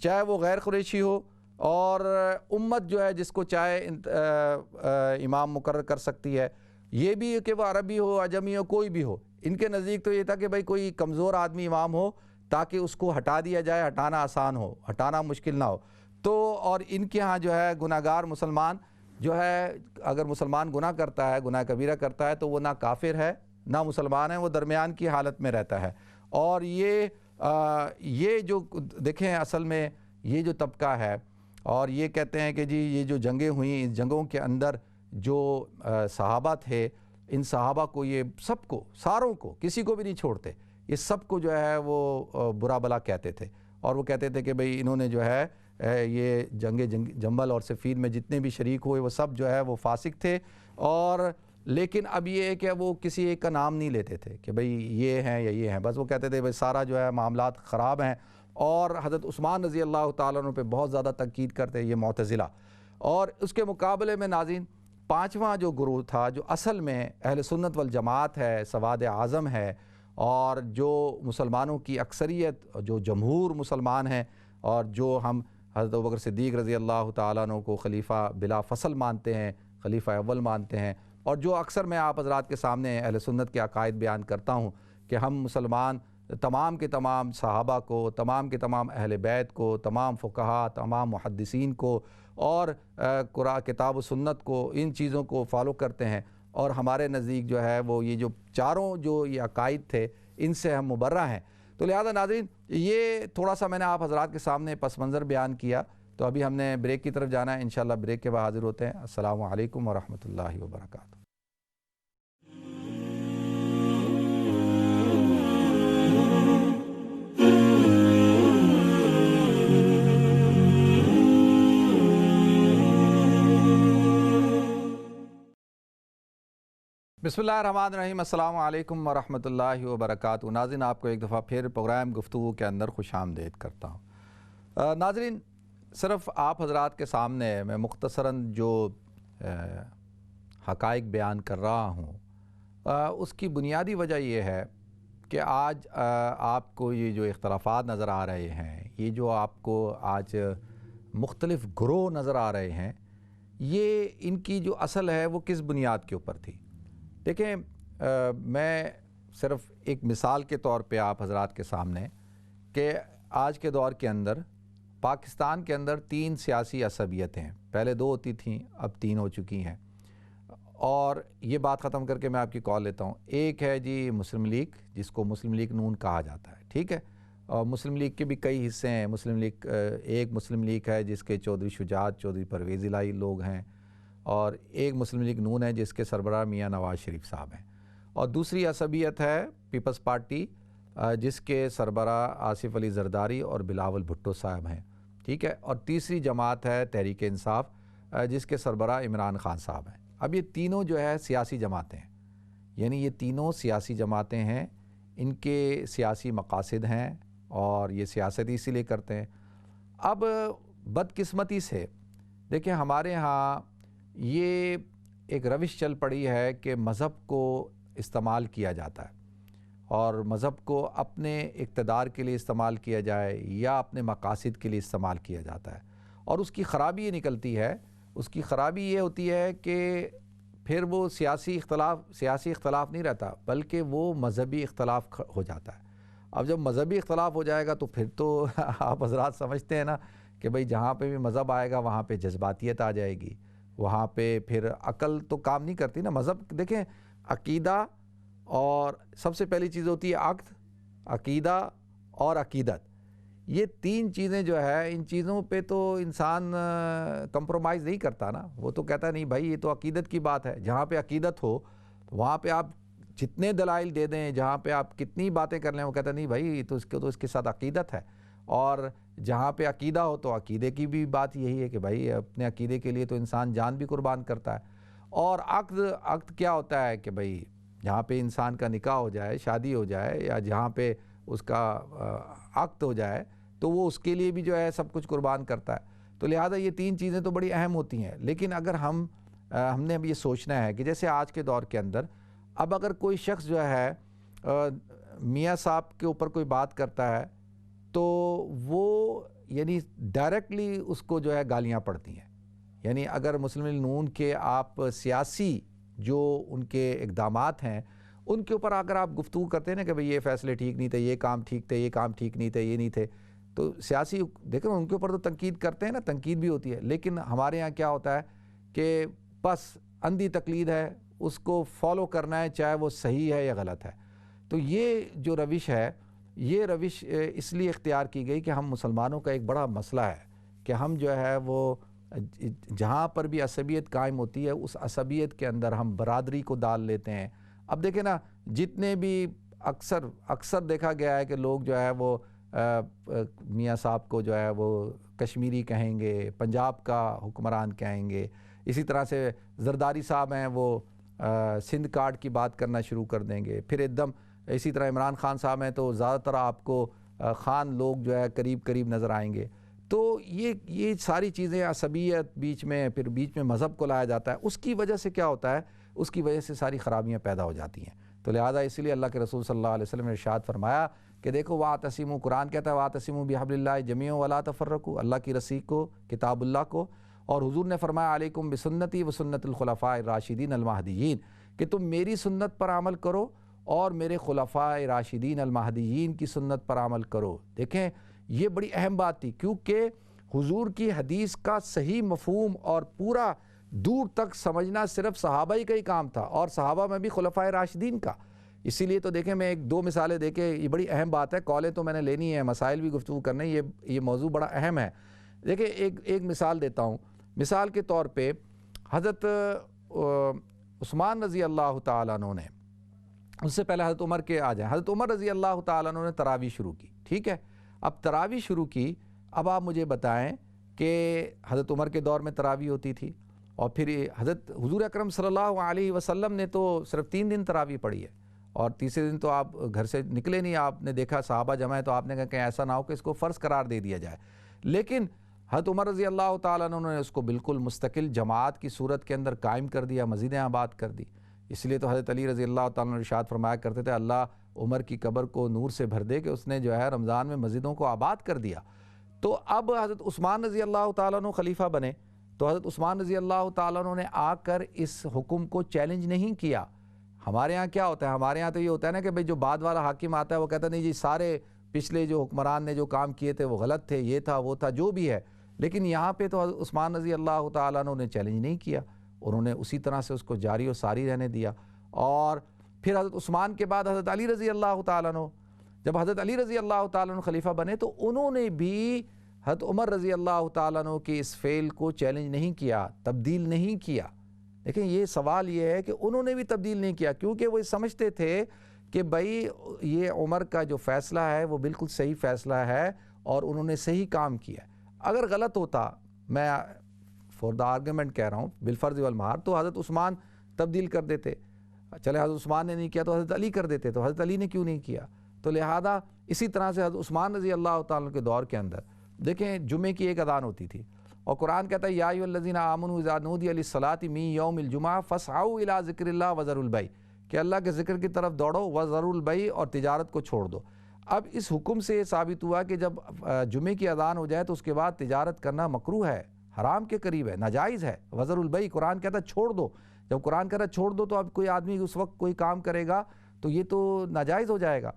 چاہے وہ غیر قریشی ہو، اور امت جو ہے جس کو چاہے امام مقرر کر سکتی ہے، یہ بھی کہ وہ عربی ہو عجمی ہو کوئی بھی ہو۔ ان کے نزدیک تو یہ تھا کہ بھئی کوئی کمزور آدمی امام ہو تاکہ اس کو ہٹا دیا جائے، ہٹانا آسان ہو، ہٹانا مشکل نہ ہو۔ تو اور ان کے ہاں جو ہے گناہگار مسلمان جو ہے، اگر مسلمان گناہ کرتا ہے، گناہ کبیرہ کرتا ہے، تو وہ نہ کافر ہے نہ مسلمان ہے، وہ درمیان کی حالت میں رہتا ہے۔ اور یہ جو دیکھیں اصل میں یہ جو طبقہ ہے، اور یہ کہتے ہیں کہ جی یہ جو جنگیں ہوئیں، ان جنگوں کے اندر جو صحابہ تھے، ان صحابہ کو یہ سب کو، ساروں کو، کسی کو بھی نہیں چھوڑتے، یہ سب کو جو ہے وہ برا بلا کہتے تھے، اور وہ کہتے تھے کہ بھئی انہوں نے جو ہے یہ جمل اور صفین میں جتنے بھی شریک ہوئے وہ سب جو ہے وہ فاسق تھے۔ اور لیکن اب یہ ہے کہ وہ کسی ایک کا نام نہیں لیتے تھے کہ بھئی یہ ہیں یا یہ ہیں، بس وہ کہتے تھے بھئی سارا جو ہے معاملات خراب ہیں، اور حضرت عثمان رضی اللہ تعالیٰ عنہ پہ بہت زیادہ تنقید کرتے یہ معتزلہ۔ اور اس کے مقابلے میں ناظرین پانچواں جو گروہ تھا، جو اصل میں اہل سنت والجماعت ہے، سواد اعظم ہے، اور جو مسلمانوں کی اکثریت، جو جمہور مسلمان ہیں، اور جو ہم حضرت ابوبکر صدیق رضی اللہ تعالیٰ عنہ کو خلیفہ بلا فصل مانتے ہیں، خلیفہ اول مانتے ہیں، اور جو اکثر میں آپ حضرات کے سامنے اہل سنت کے عقائد بیان کرتا ہوں کہ ہم مسلمان تمام کے تمام صحابہ کو، تمام کے تمام اہل بیت کو، تمام فقہا، تمام محدثین کو اور قرآن کتاب و سنت کو، ان چیزوں کو فالو کرتے ہیں، اور ہمارے نزدیک جو ہے وہ یہ جو چاروں جو یہ عقائد تھے ان سے ہم مبرہ ہیں۔ تو لہذا ناظرین یہ تھوڑا سا میں نے آپ حضرات کے سامنے پس منظر بیان کیا، تو ابھی ہم نے بریک کی طرف جانا ہے، انشاءاللہ بریک کے بعد حاضر ہوتے ہیں۔ السلام علیکم ورحمۃ اللہ وبرکاتہ۔ بسم اللہ الرحمن الرحیم۔ السلام علیکم ورحمۃ اللہ وبرکاتہ۔ ناظرین آپ کو ایک دفعہ پھر پروگرام گفتگو کے اندر خوش آمدید کرتا ہوں۔ ناظرین صرف آپ حضرات کے سامنے میں مختصراً جو حقائق بیان کر رہا ہوں اس کی بنیادی وجہ یہ ہے کہ آج آپ کو یہ جو اختلافات نظر آ رہے ہیں، یہ جو آپ کو آج مختلف گروہ نظر آ رہے ہیں، یہ ان کی جو اصل ہے وہ کس بنیاد کے اوپر تھی؟ دیکھیں میں صرف ایک مثال کے طور پہ آپ حضرات کے سامنے کہ آج کے دور کے اندر پاکستان کے اندر 3 سیاسی عصبیتیں ہیں، پہلے 2 ہوتی تھیں اب 3 ہو چکی ہیں، اور یہ بات ختم کر کے میں آپ کی کال لیتا ہوں۔ ایک ہے جی مسلم لیگ، جس کو مسلم لیگ نون کہا جاتا ہے، ٹھیک ہے، اور مسلم لیگ کے بھی کئی حصے ہیں۔ مسلم لیگ ایک مسلم لیگ ہے جس کے چودھری شجاعت، چودھری پرویز الہی لوگ ہیں، اور ایک مسلم لیگ نون ہے جس کے سربراہ میاں نواز شریف صاحب ہیں، اور دوسری عصبیت ہے پیپلز پارٹی جس کے سربراہ آصف علی زرداری اور بلاول بھٹو صاحب ہیں، ٹھیک ہے، اور تیسری جماعت ہے تحریک انصاف جس کے سربراہ عمران خان صاحب ہیں۔ اب یہ تینوں جو ہے سیاسی جماعتیں ہیں، یعنی یہ تینوں سیاسی جماعتیں ہیں، ان کے سیاسی مقاصد ہیں اور یہ سیاست اسی لیے کرتے ہیں۔ اب بدقسمتی سے دیکھیں ہمارے ہاں یہ ایک روش چل پڑی ہے کہ مذہب کو استعمال کیا جاتا ہے، اور مذہب کو اپنے اقتدار کے لیے استعمال کیا جائے یا اپنے مقاصد کے لیے استعمال کیا جاتا ہے، اور اس کی خرابی یہ نکلتی ہے، اس کی خرابی یہ ہوتی ہے کہ پھر وہ سیاسی اختلاف نہیں رہتا بلکہ وہ مذہبی اختلاف ہو جاتا ہے۔ اب جب مذہبی اختلاف ہو جائے گا تو پھر تو آپ حضرات سمجھتے ہیں نا کہ بھئی جہاں پہ بھی مذہب آئے گا وہاں پہ جذباتیت آ جائے گی، وہاں پہ پھر عقل تو کام نہیں کرتی نا۔ مذہب دیکھیں عقیدہ اور سب سے پہلی چیز ہوتی ہے عقد، عقیدہ اور عقیدت، یہ 3 چیزیں جو ہے ان چیزوں پہ تو انسان کمپرومائز نہیں کرتا نا، وہ تو کہتا ہے نہیں بھائی یہ تو عقیدت کی بات ہے۔ جہاں پہ عقیدت ہو وہاں پہ آپ جتنے دلائل دے دیں، جہاں پہ آپ کتنی باتیں کر لیں، وہ کہتا ہے نہیں بھائی تو اس کے ساتھ عقیدت ہے۔ اور جہاں پہ عقیدہ ہو تو عقیدے کی بھی بات یہی ہے کہ بھائی اپنے عقیدے کے لیے تو انسان جان بھی قربان کرتا ہے۔ اور عقد کیا ہوتا ہے کہ بھئی جہاں پہ انسان کا نکاح ہو جائے، شادی ہو جائے، یا جہاں پہ اس کا عقد ہو جائے تو وہ اس کے لیے بھی جو ہے سب کچھ قربان کرتا ہے۔ تو لہٰذا یہ 3 چیزیں تو بڑی اہم ہوتی ہیں، لیکن اگر ہم نے اب یہ سوچنا ہے کہ جیسے آج کے دور کے اندر اب اگر کوئی شخص جو ہے میاں صاحب کے اوپر کوئی بات کرتا ہے تو وہ یعنی ڈائریکٹلی اس کو جو ہے گالیاں پڑتی ہیں، یعنی اگر مسلم لیگ نون کے آپ سیاسی جو ان کے اقدامات ہیں ان کے اوپر اگر آپ گفتگو کرتے ہیں نا کہ بھئی یہ فیصلے ٹھیک نہیں تھے، یہ کام ٹھیک تھے، یہ کام ٹھیک نہیں تھے، یہ نہیں تھے، تو سیاسی دیکھیں ان کے اوپر تو تنقید کرتے ہیں نا، تنقید بھی ہوتی ہے، لیکن ہمارے ہاں کیا ہوتا ہے کہ بس اندھی تقلید ہے، اس کو فالو کرنا ہے چاہے وہ صحیح ہے یا غلط ہے۔ تو یہ جو روش ہے، یہ روش اس لیے اختیار کی گئی کہ ہم مسلمانوں کا ایک بڑا مسئلہ ہے کہ ہم جو ہے وہ جہاں پر بھی عصبیت قائم ہوتی ہے اس عصبیت کے اندر ہم برادری کو ڈال لیتے ہیں۔ اب دیکھیں نا جتنے بھی اکثر دیکھا گیا ہے کہ لوگ جو ہے وہ میاں صاحب کو جو ہے وہ کشمیری کہیں گے، پنجاب کا حکمران کہیں گے، اسی طرح سے زرداری صاحب ہیں وہ سندھ کارڈ کی بات کرنا شروع کر دیں گے، پھر ایک دم اسی طرح عمران خان صاحب ہیں تو زیادہ تر آپ کو خان لوگ جو ہے قریب نظر آئیں گے۔ تو یہ ساری چیزیں عصبیت بیچ میں، پھر بیچ میں مذہب کو لایا جاتا ہے، اس کی وجہ سے کیا ہوتا ہے، اس کی وجہ سے ساری خرابیاں پیدا ہو جاتی ہیں۔ تو لہٰذا اس لیے اللہ کے رسول صلی اللہ علیہ وسلم نے ارشاد فرمایا کہ دیکھو وَاعْتَصِمُوا، قرآن کہتا ہے وَاعْتَصِمُوا بِحَبْلِ اللَّهِ جَمِيعًا وَلَا تَفَرَّقُوا، اللہ کی رسی کو، کتاب اللہ کو، اور حضور نے فرمایا علیکم بسنتی وسنت الخلفاء الراشدین المہدیین، کہ تم میری سنت پر عمل کرو اور میرے خلفاء راشدین المہدیین کی سنت پر عمل کرو۔ دیکھیں یہ بڑی اہم بات تھی، کیونکہ حضور کی حدیث کا صحیح مفہوم اور پورا دور تک سمجھنا صرف صحابہ ہی کا ہی کام تھا، اور صحابہ میں بھی خلفاء راشدین کا۔ اسی لیے تو دیکھیں میں ایک دو مثالیں دے کے، یہ بڑی اہم بات ہے، کالیں تو میں نے لینی ہے، مسائل بھی گفتگو کرنے، یہ موضوع بڑا اہم ہے۔ دیکھیں ایک مثال دیتا ہوں۔ مثال کے طور پہ حضرت عثمان رضی اللہ تعالیٰ عنہ نے، اس سے پہلے حضرت عمر کے آ جائیں، حضرت عمر رضی اللہ تعالیٰ عنہ نے تراویح شروع کی، ٹھیک ہے؟ اب تراویح شروع کی، اب آپ مجھے بتائیں کہ حضرت عمر کے دور میں تراویح ہوتی تھی، اور پھر حضرت حضور اکرم صلی اللہ علیہ وسلم نے تو صرف 3 دن تراویح پڑھی ہے، اور تیسرے دن تو آپ گھر سے نکلے نہیں، آپ نے دیکھا صحابہ جمع ہے تو آپ نے کہا کہ ایسا نہ ہو کہ اس کو فرض قرار دے دیا جائے۔ لیکن حضرت عمر رضی اللہ تعالیٰ عنہ نے اس کو بالکل مستقل جماعت کی صورت کے اندر قائم کر دیا، مسجدیں آباد کر دی۔ اس لیے تو حضرت علی رضی اللہ تعالیٰ عنہ ارشاد فرمایا کرتے تھے، اللہ عمر کی قبر کو نور سے بھر دے کہ اس نے جو ہے رمضان میں مسجدوں کو آباد کر دیا۔ تو اب حضرت عثمان رضی اللہ تعالیٰ عنہ خلیفہ بنے، تو حضرت عثمان رضی اللہ تعالیٰ عنہ نے آ کر اس حکم کو چیلنج نہیں کیا۔ ہمارے ہاں کیا ہوتا ہے، ہمارے ہاں تو یہ ہوتا ہے نا کہ بھئی جو بعد والا حاکم آتا ہے وہ کہتا ہے نہیں جی سارے پچھلے جو حکمران نے جو کام کیے تھے وہ غلط تھے، یہ تھا وہ تھا جو بھی ہے۔ لیکن یہاں پہ تو حضرت عثمان رضی اللہ تعالیٰ عنہ نے چیلنج نہیں کیا، انہوں نے اسی طرح سے اس کو جاری و ساری رہنے دیا۔ اور پھر حضرت عثمان کے بعد حضرت علی رضی اللہ تعالیٰ عنہ، جب حضرت علی رضی اللہ تعالیٰ عنہ خلیفہ بنے تو انہوں نے بھی حضرت عمر رضی اللہ تعالیٰ عنہ کی اس فعل کو چیلنج نہیں کیا، تبدیل نہیں کیا۔ لیکن یہ سوال یہ ہے کہ انہوں نے بھی تبدیل نہیں کیا، کیونکہ وہ سمجھتے تھے کہ بھائی یہ عمر کا جو فیصلہ ہے وہ بالکل صحیح فیصلہ ہے اور انہوں نے صحیح کام کیا۔ اگر غلط ہوتا، میں فور دا آرگومنٹ کہہ رہا ہوں، بالفرض والمہار، تو حضرت عثمان تبدیل کر دیتے، چلے حضرت عثمان نے نہیں کیا تو حضرت علی کر دیتے، تو حضرت علی نے کیوں نہیں کیا؟ تو لہذا اسی طرح سے حضرت عثمان رضی اللہ تعالیٰ کے دور کے اندر دیکھیں جمعے کی ایک اذان ہوتی تھی، اور قرآن کہتا ہے یا ایھا الذین آمنوا اذا نودی للصلاۃ من یوم الجمعہ فاسعوا الی ذکر اللہ وذروا البیع، کہ اللہ کے ذکر کی طرف دوڑو، وذروا البیع، اور تجارت کو چھوڑ دو۔ اب اس حکم سے یہ ثابت ہوا کہ جب جمعے کی اذان ہو جائے تو اس کے بعد تجارت کرنا مکروہ ہے، حرام کے قریب ہے، ناجائز ہے۔ وذروا البیع قرآن کہتا ہے چھوڑ دو، جب قرآن کہتا ہے چھوڑ دو تو اب کوئی آدمی اس وقت کوئی کام کرے گا تو یہ تو ناجائز ہو جائے گا۔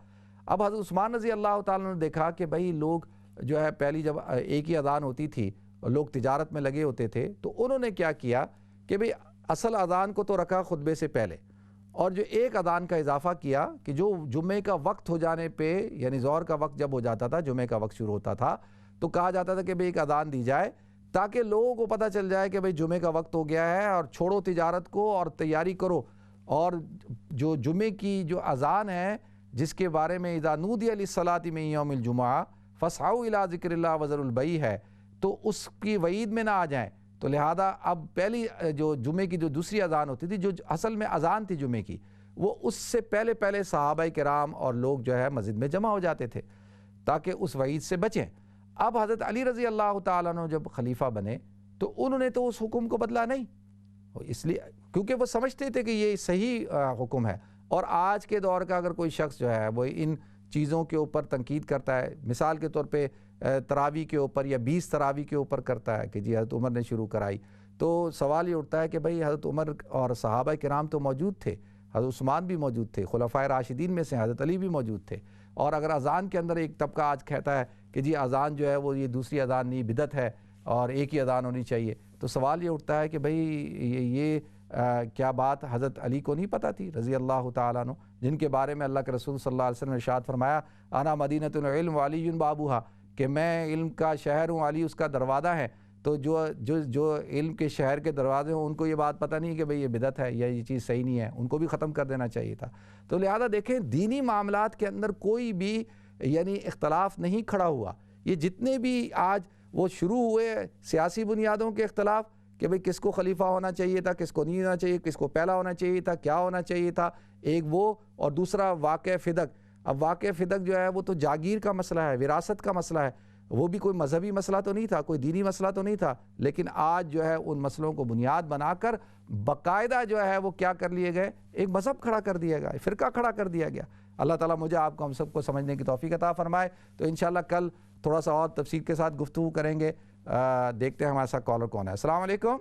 اب حضرت عثمان رضی اللہ تعالیٰ نے دیکھا کہ بھائی لوگ جو ہے پہلی جب ایک ہی اذان ہوتی تھی اور لوگ تجارت میں لگے ہوتے تھے، تو انہوں نے کیا کیا کہ بھئی اصل اذان کو تو رکھا خطبے سے پہلے، اور جو ایک اذان کا اضافہ کیا کہ جو جمعے کا وقت ہو جانے پہ، یعنی ظہر کا وقت جب ہو جاتا تھا، جمعے کا وقت شروع ہوتا تھا، تو کہا جاتا تھا کہ بھئی ایک اذان دی جائے تاکہ لوگوں کو پتہ چل جائے کہ بھئی جمعے کا وقت ہو گیا ہے اور چھوڑو تجارت کو اور تیاری کرو۔ اور جو جمعے کی جو اذان ہے جس کے بارے میں اذا نودی للصلاۃ من یوم الجمعہ فاسعوا الی ذکر اللہ وذروا البیع ہے، تو اس کی وعید میں نہ آ جائیں۔ تو لہذا اب پہلی جو جمعے کی جو دوسری اذان ہوتی تھی، جو اصل میں اذان تھی جمعے کی، وہ اس سے پہلے صحابہ کرام اور لوگ جو ہے مسجد میں جمع ہو جاتے تھے تاکہ اس وعید سے بچیں۔ اب حضرت علی رضی اللہ تعالیٰ عنہ جب خلیفہ بنے تو انہوں نے تو اس حکم کو بدلا نہیں، اس لیے کیونکہ وہ سمجھتے تھے کہ یہ صحیح حکم ہے۔ اور آج کے دور کا اگر کوئی شخص جو ہے وہ ان چیزوں کے اوپر تنقید کرتا ہے، مثال کے طور پہ تراویح کے اوپر یا 20 تراویح کے اوپر کرتا ہے کہ جی حضرت عمر نے شروع کرائی، تو سوال یہ اٹھتا ہے کہ بھئی حضرت عمر اور صحابہ کرام تو موجود تھے، حضرت عثمان بھی موجود تھے، خلفائے راشدین میں سے حضرت علی بھی موجود تھے، اور اگر اذان کے اندر ایک طبقہ آج کہتا ہے کہ جی اذان جو ہے وہ یہ دوسری اذان نہیں، بدعت ہے اور ایک ہی اذان ہونی چاہیے، تو سوال یہ اٹھتا ہے کہ بھئی یہ کیا بات حضرت علی کو نہیں پتہ تھی رضی اللہ تعالیٰ عنہ، جن کے بارے میں اللہ کے رسول صلی اللہ علیہ وسلم نے ارشاد فرمایا انا مدینۃ العلم وعلی بابوہا، کہ میں علم کا شہر ہوں، علی اس کا دروازہ ہے۔ تو جو علم کے شہر کے دروازے ہوں ان کو یہ بات پتہ نہیں کہ بھئی یہ بدعت ہے یا یہ چیز صحیح نہیں ہے، ان کو بھی ختم کر دینا چاہیے تھا۔ تو لہذا دیکھیں دینی معاملات کے اندر کوئی بھی یعنی اختلاف نہیں کھڑا ہوا۔ یہ جتنے بھی آج وہ شروع ہوئے سیاسی بنیادوں کے اختلاف کہ بھئی کس کو خلیفہ ہونا چاہیے تھا، کس کو نہیں ہونا چاہیے، کس کو پہلا ہونا چاہیے تھا، کیا ہونا چاہیے تھا، ایک وہ، اور دوسرا واقع فدق۔ اب واقع فدق جو ہے وہ تو جاگیر کا مسئلہ ہے، وراثت کا مسئلہ ہے، وہ بھی کوئی مذہبی مسئلہ تو نہیں تھا، کوئی دینی مسئلہ تو نہیں تھا، لیکن آج جو ہے ان مسئلوں کو بنیاد بنا کر باقاعدہ جو ہے وہ کیا کر لیے گئے، ایک مذہب کھڑا کر دیا گیا، فرقہ کھڑا کر دیا گیا۔ اللہ تعالیٰ مجھے آپ کو ہم سب کو سمجھنے کی توفیق عطا فرمائے۔ تو انشاءاللہ کل تھوڑا سا اور تفصیل کے ساتھ گفتگو کریں گے۔ دیکھتے ہیں ہمارے ساتھ کالر کون ہے۔ السلام علیکم۔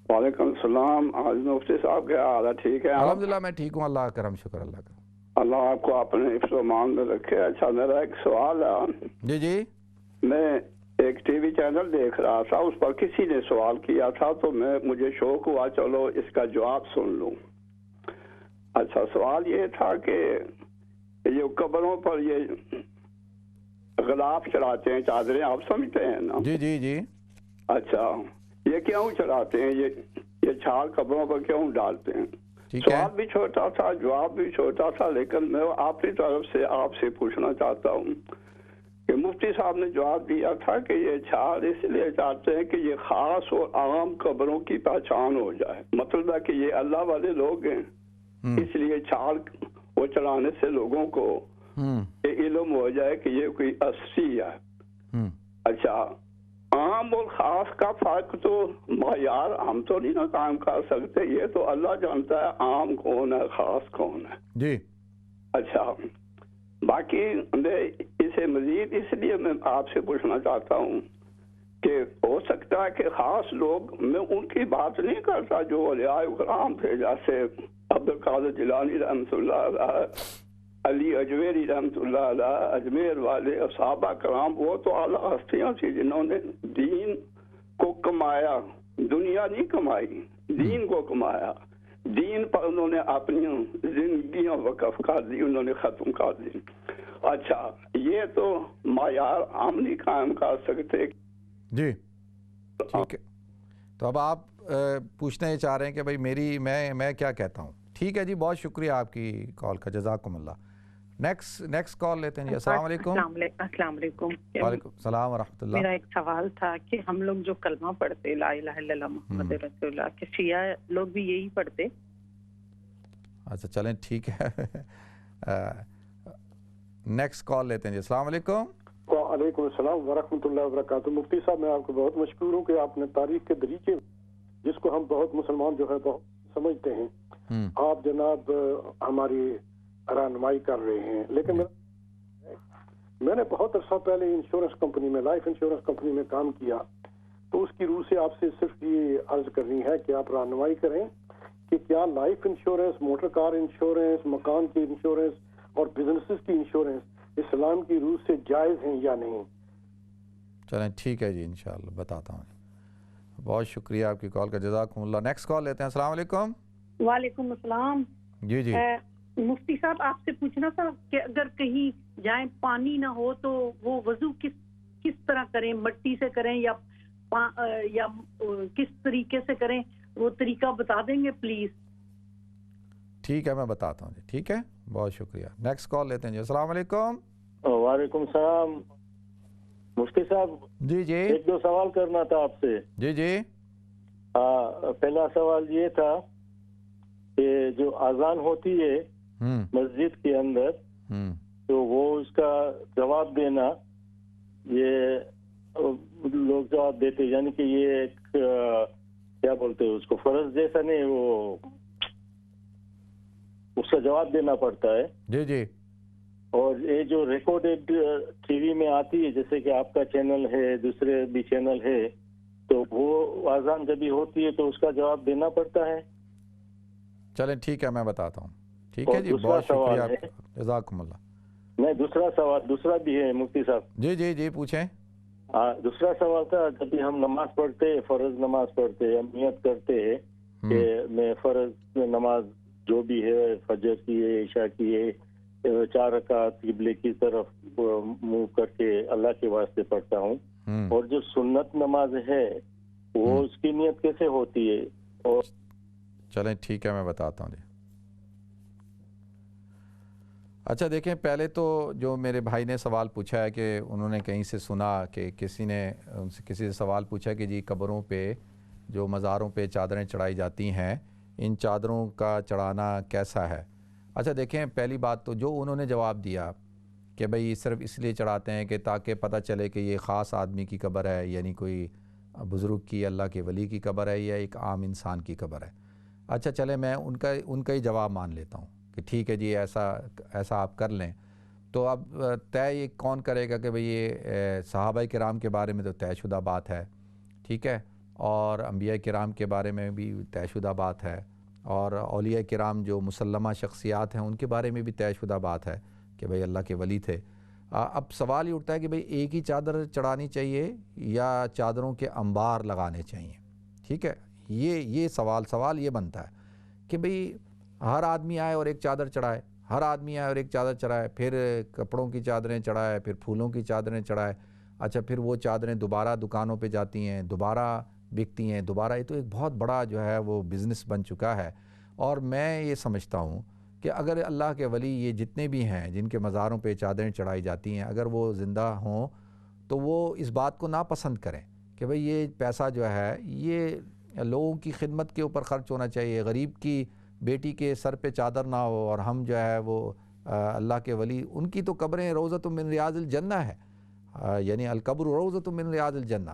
وعلیکم السلام۔ آج مفتی صاحب کیا حال ہے؟ ٹھیک ہے؟ الحمدللہ میں ٹھیک ہوں، اللہ کا کرم، شکر اللہ کا۔ اللہ آپ کو اپنے حفظ و امان میں رکھے. اچھا میرا ایک سوال ہے. جی جی. میں ایک ٹی وی چینل دیکھ رہا تھا, اس پر کسی نے سوال کیا تھا تو مجھے شوق ہوا چلو اس کا جواب سن لوں. اچھا سوال یہ تھا کہ یہ قبروں پر یہ غلاف چڑھاتے ہیں, چادریں, آپ سمجھتے ہیں نا؟ جی جی جی. اچھا یہ کیوں چڑھاتے ہیں, یہ چھال قبروں پر کیوں ڈالتے ہیں؟ سوال بھی چھوٹا تھا, جواب بھی چھوٹا تھا, لیکن میں اپنی طرف سے آپ سے پوچھنا چاہتا ہوں کہ مفتی صاحب نے جواب دیا تھا کہ یہ چھال اس لیے چاہتے ہیں کہ یہ خاص اور عام قبروں کی پہچان ہو جائے. مطلب ہے کہ یہ اللہ والے لوگ ہیں, اس لیے چھال وہ چڑھانے سے لوگوں کو یہ علم ہو جائے کہ یہ کوئی اصلی ہے. اچھا عام اور خاص کا فرق تو معیار ہم تو نہیں نا قائم کر سکتے, یہ تو اللہ جانتا ہے عام کون ہے خاص کون ہے. جی. اچھا باقی میں اسے مزید اس لیے میں آپ سے پوچھنا چاہتا ہوں کہ ہو سکتا ہے کہ خاص لوگ, میں ان کی بات نہیں کرتا جو اولیاء کرام تھے, جیسے عبد القادر جیلانی رحمۃ اللہ علیہ, علی اجمیری رحمۃ اللہ علیہ, اجمیر والے صحابہ کرام, وہ تو اعلیٰ ہستیاں تھیں جنہوں نے دین کو کمایا, دنیا نہیں کمائی, دین کو کمایا. دین پر انہوں نے اپنی زندگیاں وقف کر دی, انہوں نے ختم کر دی. اچھا یہ تو معیار ہم نہیں قائم کر سکتے. جی ٹھیک ہے, تو اب آپ پوچھنا یہ چاہ رہے ہیں کہ بھائی میں کیا کہتا ہوں. ٹھیک ہے جی, بہت شکریہ آپ کی کال کا, جزاکم اللہ. نیکسٹ کال لیتے ہیں جی. السلام علیکم. السلام علیکم. وعلیکم السلام ورحمۃ اللہ. میرا ایک سوال تھا کہ ہم لوگ جو کلمہ پڑھتے لا الہ الا اللہ محمد رسول اللہ, کہ شیعہ لوگ بھی یہی پڑھتے؟ اچھا چلیں ٹھیک ہے. نیکسٹ کال لیتے ہیں جی. السلام علیکم. وعلیکم السلام ورحمۃ اللہ وبرکاتہ. مفتی صاحب میں آپ کو بہت مشکور ہوں کہ آپ نے تاریخ کے دریچے جس کو ہم بہت مسلمان جو ہے بہت سمجھتے ہیں, آپ جناب ہماری رہنمائی کر رہے ہیں. لیکن میں نے بہت عرصہ پہلے انشورنس کمپنی میں, لائف انشورنس کمپنی میں کام کیا, تو اس کی روح سے آپ سے صرف یہ عرض کرنی ہے کہ آپ رہنمائی کریں کہ کیا life insurance, motor car insurance, مکان کی انشورنس اور بزنسز کی انشورنس اسلام کی روح سے جائز ہیں یا نہیں. چلیں ٹھیک ہے جی, انشاءاللہ بتاتا ہوں. بہت شکریہ آپ کی کال کا, جزاکم اللہ. نیکسٹ کال لیتے ہیں. السلام علیکم. وعلیکم السلام. جی جی. مفتی صاحب آپ سے پوچھنا تھا کہ اگر کہیں جائیں پانی نہ ہو تو وہ وضو کس طرح کریں, مٹی سے کریں یا کس طریقے سے کریں, وہ طریقہ بتا دیں گے پلیز؟ ٹھیک ہے میں بتاتا ہوں جی. ٹھیک ہے, بہت شکریہ. نیکسٹ کال لیتے ہیں جی. السلام علیکم. وعلیکم السلام. مفتی صاحب جی جی, ایک دو سوال کرنا تھا آپ سے. جی جی. پہلا سوال یہ تھا کہ جو اذان ہوتی ہے مسجد کے اندر, تو وہ اس کا جواب دینا, یہ لوگ جواب دیتے, یعنی کہ یہ ایک کیا بولتے ہیں اس کو, فرض جیسا نہیں, وہ اس کا جواب دینا پڑتا ہے. جی جی. اور یہ جو ریکارڈڈ ٹی وی میں آتی ہے, جیسے کہ آپ کا چینل ہے, دوسرے بھی چینل ہے, تو وہ اذان جب بھی ہوتی ہے تو اس کا جواب دینا پڑتا ہے. چلیں ٹھیک ہے میں بتاتا ہوں. ٹھیک ہے جی, بہت شکریہ, جزاکم اللہ. نہیں, دوسرا سوال دوسرا بھی ہے مفتی صاحب. جی جی جی پوچھیں. دوسرا سوال تھا, جب بھی ہم نماز پڑھتے, فرض نماز پڑھتے, ہم نیت کرتے ہیں کہ میں فرض نماز جو بھی ہے, فجر کی ہے, عشاء کی ہے, 4 رکعت قبلے کی طرف منہ کر کے اللہ کے واسطے پڑھتا ہوں, اور جو سنت نماز ہے وہ اس کی نیت کیسے ہوتی ہے؟ اور چلیں ٹھیک ہے میں بتاتا ہوں جی. اچھا دیکھیں, پہلے تو جو میرے بھائی نے سوال پوچھا ہے کہ انہوں نے کہیں سے سنا کہ کسی سے سوال پوچھا کہ جی قبروں پہ جو مزاروں پہ چادریں چڑھائی جاتی ہیں, ان چادروں کا چڑھانا کیسا ہے. اچھا دیکھیں, پہلی بات تو جو انہوں نے جواب دیا کہ بھئی صرف اس لیے چڑھاتے ہیں کہ تاکہ پتہ چلے کہ یہ خاص آدمی کی قبر ہے, یعنی کوئی بزرگ کی, اللہ کے ولی کی قبر ہے, یا ایک عام انسان کی قبر ہے. اچھا چلے میں ان کا ہی جواب مان لیتا ہوں کہ ٹھیک ہے جی, ایسا آپ کر لیں. تو اب طے یہ کون کرے گا کہ بھئی یہ صحابہ کرام کے بارے میں تو طے شدہ بات ہے, ٹھیک ہے, اور انبیاء کرام کے بارے میں بھی طے شدہ بات ہے, اور اولیاء کرام جو مسلمہ شخصیات ہیں ان کے بارے میں بھی طے شدہ بات ہے کہ بھئی اللہ کے ولی تھے۔ اب سوال یہ اٹھتا ہے کہ بھئی ایک ہی چادر چڑھانی چاہیے یا چادروں کے انبار لگانے چاہیے؟ ٹھیک ہے، یہ سوال یہ بنتا ہے کہ بھئی ہر آدمی آئے اور ایک چادر چڑھائے، ہر آدمی آئے اور ایک چادر چڑھائے، پھر کپڑوں کی چادریں چڑھائے، پھر پھولوں کی چادریں چڑھائے، اچھا پھر وہ چادریں دوبارہ دکانوں پہ جاتی ہیں، دوبارہ بکتی ہیں، دوبارہ، یہ تو ایک بہت بڑا جو ہے وہ بزنس بن چکا ہے۔ اور میں یہ سمجھتا ہوں کہ اگر اللہ کے ولی یہ جتنے بھی ہیں جن کے مزاروں پہ چادریں چڑھائی جاتی ہیں، اگر وہ زندہ ہوں تو وہ اس بات کو ناپسند کریں کہ بھئی یہ پیسہ جو ہے یہ لوگوں کی خدمت کے اوپر خرچ ہونا چاہیے، غریب کی بیٹی کے سر پہ چادر نہ ہو اور ہم جو ہے وہ اللہ کے ولی، ان کی تو قبریں روضۃ من ریاض الجنہ ہے، یعنی القبر روضۃ من ریاض الجنہ،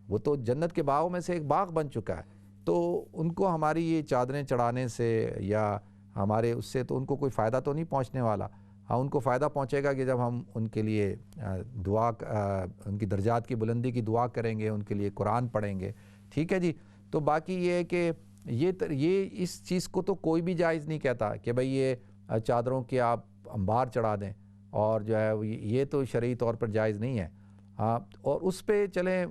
وہ تو جنت کے باغوں میں سے ایک باغ بن چکا ہے۔ تو ان کو ہماری یہ چادریں چڑھانے سے یا ہمارے اس سے تو ان کو کوئی فائدہ تو نہیں پہنچنے والا۔ ہاں، ان کو فائدہ پہنچے گا کہ جب ہم ان کے لیے دعا، ان کی درجات کی بلندی کی دعا کریں گے، ان کے لیے قرآن پڑھیں گے، ٹھیک ہے جی۔ تو باقی یہ ہے کہ یہ اس چیز کو تو کوئی بھی جائز نہیں کہتا کہ بھئی یہ چادروں کے آپ انبار چڑھا دیں، اور جو ہے یہ تو شرعی طور پر جائز نہیں ہے۔ ہاں، اور اس پہ چلیں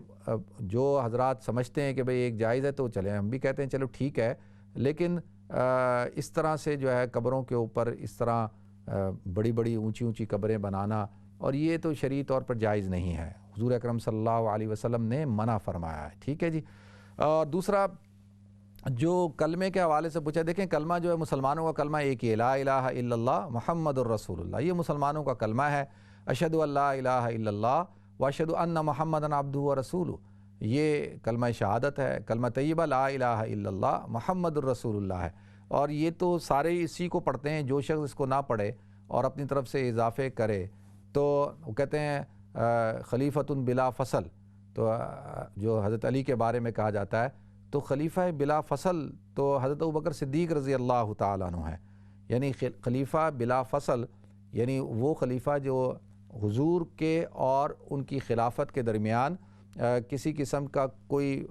جو حضرات سمجھتے ہیں کہ بھئی ایک جائز ہے تو چلیں، ہم بھی کہتے ہیں چلو ٹھیک ہے، لیکن اس طرح سے جو ہے قبروں کے اوپر اس طرح بڑی بڑی اونچی اونچی قبریں بنانا، اور یہ تو شرعی طور پر جائز نہیں ہے، حضور اکرم صلی اللہ علیہ وسلم نے منع فرمایا ہے، ٹھیک ہے جی۔ اور دوسرا جو کلمے کے حوالے سے پوچھا، دیکھیں کلمہ جو ہے مسلمانوں کا کلمہ ایک ہی ہے، لا الہ الا اللہ محمد الرسول اللہ، یہ مسلمانوں کا کلمہ ہے۔ اشہد ان لا الہ الا اللہ واشہد ان محمدًا عبدہ ورسولہ، یہ کلمہ شہادت ہے، کلمہ طیبہ لا الہ الا اللہ محمد الرسول اللہ ہے۔ اور یہ تو سارے اسی کو پڑھتے ہیں، جو شخص اس کو نہ پڑھے اور اپنی طرف سے اضافے کرے تو وہ کہتے ہیں خلیفۃ بلا فصل، تو جو حضرت علی کے بارے میں کہا جاتا ہے، تو خلیفہ بلا فصل تو حضرت ابوبکر صدیق رضی اللہ تعالیٰ عنہ ہے، یعنی خلیفہ بلا فصل یعنی وہ خلیفہ جو حضور کے اور ان کی خلافت کے درمیان کسی قسم کا کوئی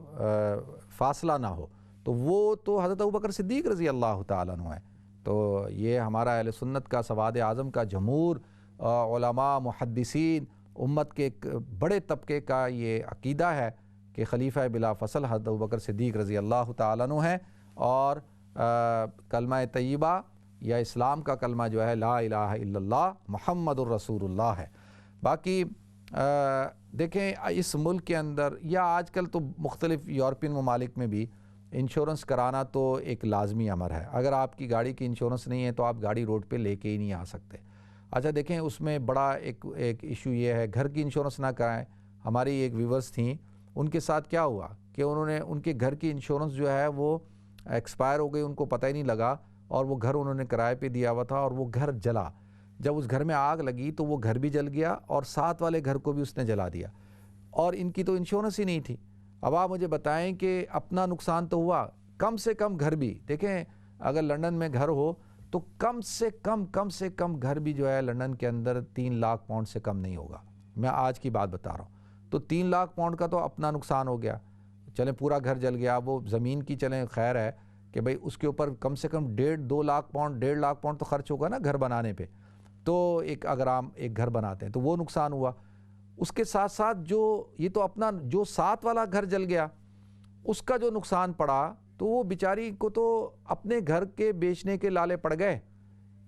فاصلہ نہ ہو، تو وہ تو حضرت ابوبکر صدیق رضی اللہ تعالیٰ عنہ ہے۔ تو یہ ہمارا اہل سنت کا سواد اعظم کا جمہور علماء محدثین امت کے ایک بڑے طبقے کا یہ عقیدہ ہے کہ خلیفہ بلا فصل حضرت ابوبکر صدیق رضی اللہ تعالیٰ عنہ ہے، اور کلمہ طیبہ یا اسلام کا کلمہ جو ہے لا الہ الا اللہ محمد الرسول اللہ ہے۔ باقی دیکھیں اس ملک کے اندر یا آج کل تو مختلف یورپین ممالک میں بھی انشورنس کرانا تو ایک لازمی امر ہے، اگر آپ کی گاڑی کی انشورنس نہیں ہے تو آپ گاڑی روڈ پہ لے کے ہی نہیں آ سکتے۔ اچھا دیکھیں اس میں بڑا ایک ایشو یہ ہے، گھر کی انشورنس نہ کرائیں۔ ہماری ایک ویورز تھیں، ان کے ساتھ کیا ہوا کہ انہوں نے ان کے گھر کی انشورنس جو ہے وہ ایکسپائر ہو گئی، ان کو پتہ ہی نہیں لگا، اور وہ گھر انہوں نے کرائے پہ دیا ہوا تھا اور وہ گھر جلا۔ جب اس گھر میں آگ لگی تو وہ گھر بھی جل گیا اور ساتھ والے گھر کو بھی اس نے جلا دیا، اور ان کی تو انشورنس ہی نہیں تھی۔ اب آپ مجھے بتائیں کہ اپنا نقصان تو ہوا، کم سے کم گھر بھی، دیکھیں اگر لندن میں گھر ہو تو کم سے کم گھر بھی جو ہے لندن کے اندر 3 لاکھ پاؤنڈ سے کم نہیں ہوگا، میں آج کی بات بتا رہا ہوں۔ تو 3 لاکھ پاؤنڈ کا تو اپنا نقصان ہو گیا، چلیں پورا گھر جل گیا، وہ زمین کی چلیں خیر ہے کہ بھئی اس کے اوپر کم سے کم 1.5 لاکھ پاؤنڈ 1.5 لاکھ پاؤنڈ تو خرچ ہوگا نا گھر بنانے پہ، تو اگر ہم ایک گھر بناتے ہیں تو وہ نقصان ہوا۔ اس کے ساتھ ساتھ جو یہ تو اپنا جو ساتھ والا گھر جل گیا اس کا جو نقصان پڑا تو وہ بیچاری کو تو اپنے گھر کے بیچنے کے لالے پڑ گئے،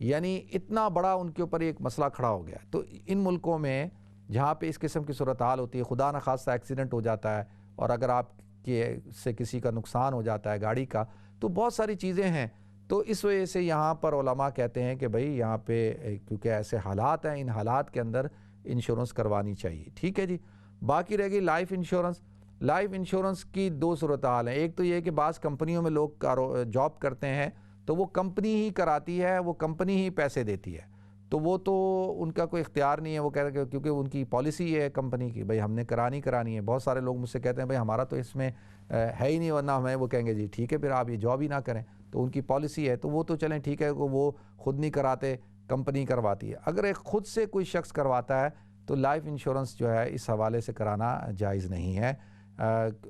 یعنی اتنا بڑا ان کے اوپر ایک مسئلہ کھڑا ہو گیا۔ تو ان ملکوں میں جہاں پہ اس قسم کی صورتحال ہوتی ہے، خدا نخواستہ ایکسیڈنٹ ہو جاتا ہے اور اگر آپ کے سے کسی کا نقصان ہو جاتا ہے گاڑی کا، تو بہت ساری چیزیں ہیں۔ تو اس وجہ سے یہاں پر علماء کہتے ہیں کہ بھئی یہاں پہ کیونکہ ایسے حالات ہیں، ان حالات کے اندر انشورنس کروانی چاہیے، ٹھیک ہے جی۔ باقی رہ گئی لائف انشورنس۔ لائف انشورنس کی 2 صورتحال ہیں، ایک تو یہ کہ بعض کمپنیوں میں لوگ جاب کرتے ہیں تو وہ کمپنی ہی کراتی ہے، وہ کمپنی ہی پیسے دیتی ہے، تو وہ تو ان کا کوئی اختیار نہیں ہے، وہ کہہ رہے کہ کیونکہ ان کی پالیسی ہے کمپنی کی، بھئی ہم نے کرانی ہے۔ بہت سارے لوگ مجھ سے کہتے ہیں بھئی ہمارا تو اس میں ہے ہی نہیں، ورنہ ہمیں وہ کہیں گے جی ٹھیک ہے پھر آپ یہ جاب ہی نہ کریں، تو ان کی پالیسی ہے، تو وہ تو چلیں ٹھیک ہے، وہ خود نہیں کراتے، کمپنی کرواتی ہے۔ اگر ایک خود سے کوئی شخص کرواتا ہے تو لائف انشورنس جو ہے اس حوالے سے کرانا جائز نہیں ہے،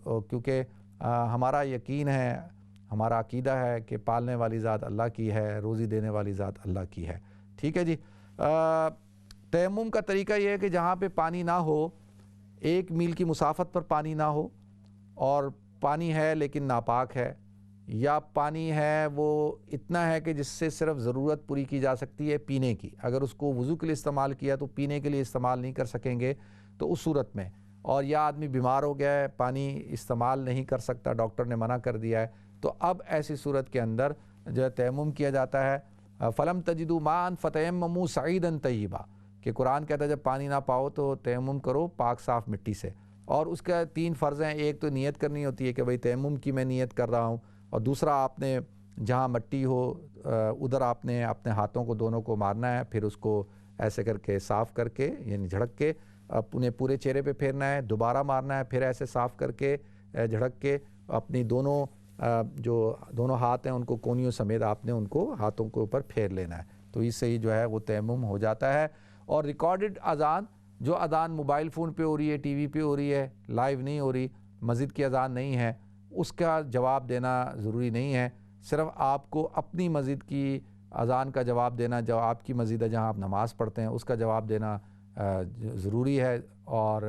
کیونکہ ہمارا یقین ہے ہمارا عقیدہ ہے کہ پالنے والی ذات اللہ کی ہے، روزی دینے والی ذات اللہ کی ہے. ٹھیک ہے جی. تیمم کا طریقہ یہ ہے کہ جہاں پہ پانی نہ ہو، 1 میل کی مسافت پر پانی نہ ہو، اور پانی ہے لیکن ناپاک ہے، یا پانی ہے وہ اتنا ہے کہ جس سے صرف ضرورت پوری کی جا سکتی ہے پینے کی، اگر اس کو وضو کے لیے استعمال کیا تو پینے کے لیے استعمال نہیں کر سکیں گے، تو اس صورت میں، اور یا آدمی بیمار ہو گیا ہے، پانی استعمال نہیں کر سکتا، ڈاکٹر نے منع کر دیا ہے، تو اب ایسی صورت کے اندر جو ہے تیمم کیا جاتا ہے. فلم تجدوا ماء فتیمموا صعیدا طیبا، کہ قرآن کہتا ہے جب پانی نہ پاؤ تو تیمم کرو پاک صاف مٹی سے. اور اس کا 3 فرض ہیں. ایک تو نیت کرنی ہوتی ہے کہ بھئی تیمم کی میں نیت کر رہا ہوں، اور دوسرا آپ نے جہاں مٹی ہو ادھر آپ نے اپنے ہاتھوں کو دونوں کو مارنا ہے، پھر اس کو ایسے کر کے صاف کر کے، یعنی جھڑک کے اپنے پورے چہرے پہ پھیرنا ہے، دوبارہ مارنا ہے، پھر ایسے صاف کر کے جھڑک کے اپنی دونوں ہاتھ ہیں ان کو کونیوں سمیت آپ نے ان کو ہاتھوں کے اوپر پھیر لینا ہے. تو اس سے ہی جو ہے وہ تیمم ہو جاتا ہے. اور ریکارڈڈ اذان، جو اذان موبائل فون پہ ہو رہی ہے، ٹی وی پہ ہو رہی ہے، لائیو نہیں ہو رہی، مسجد کی اذان نہیں ہے، اس کا جواب دینا ضروری نہیں ہے. صرف آپ کو اپنی مسجد کی اذان کا جواب دینا، جو آپ کی مسجد ہے جہاں آپ نماز پڑھتے ہیں اس کا جواب دینا ضروری ہے، اور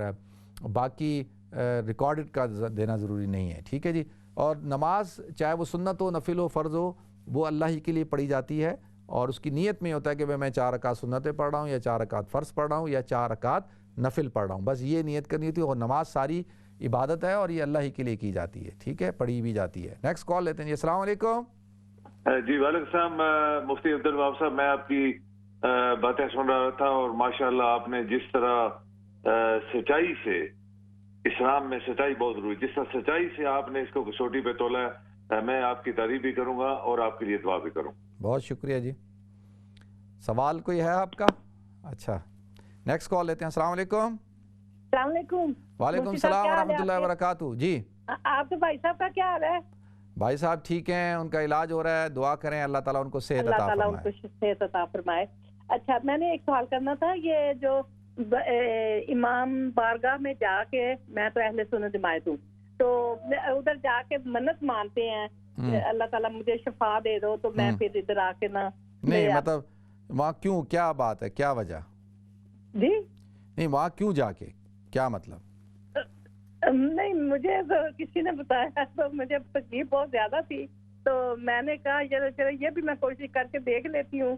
باقی ریکارڈڈ کا دینا ضروری نہیں ہے. ٹھیک ہے جی. اور نماز چاہے وہ سنت ہو، نفل ہو، فرض ہو، وہ اللہ ہی کے لیے پڑھی جاتی ہے، اور اس کی نیت میں ہوتا ہے کہ میں 4 رکعت سنتیں پڑھ رہا ہوں، یا 4 رکعت فرض پڑھ رہا ہوں، یا 4 رکعت نفل پڑھ رہا ہوں. بس یہ نیت کرنی ہوتی ہے. اور نماز ساری عبادت ہے اور یہ اللہ ہی کے لیے کی جاتی ہے. ٹھیک ہے، پڑھی بھی جاتی ہے. نیکسٹ کال لیتے ہیں جی. السلام علیکم. جی وعلیکم السلام مفتی عبدالوہاب صاحب. میں آپ کی باتیں سن رہا تھا، اور ماشاءاللہ آپ نے جس طرح سچائی سے، اسلام میں سچائی بہت ضروری، جس طرح سچائی سے آپ نے اس کو کسوٹی پہ تولا ہے، میں آپ کی تعریف بھی کروں گا اور آپ کے لیے دعا بھی کروں. بہت شکریہ جی. سوال کوئی ہے آپ کا؟ اچھا، نیکسٹ کال لیتے ہیں. السلام علیکم. السلام علیکم. وعلیکم السلام ورحمۃ اللہ وبرکاتہ. جی آپ کے بھائی صاحب کا کیا حال ہے؟ بھائی صاحب ٹھیک ہیں، ان کا علاج ہو رہا ہے، دعا کریں اللہ تعالیٰ ان کو صحت عطا فرمائے. اللہ تعالیٰ ان کو صحت عطا فرمائے. اچھا، میں نے ایک سوال کرنا تھا. یہ جو امام بارگاہ میں جا کے، میں تو اہل سنت جماعت ہوں، تو ادھر جا کے منت مانتے ہیں اللہ تعالیٰ مجھے شفا دے دو، تو میں پھر ادھر آ کے نا نہیں، مطلب وہاں کیوں، کیا بات ہے، کیا وجہ؟ جی نہیں، وہاں کیوں جا کے، کیا مطلب؟ نہیں، مجھے تو کسی نے بتایا تو مجھے تکلیف بہت زیادہ تھی، تو میں نے کہا چلو یہ بھی میں کوشش کر کے دیکھ لیتی ہوں.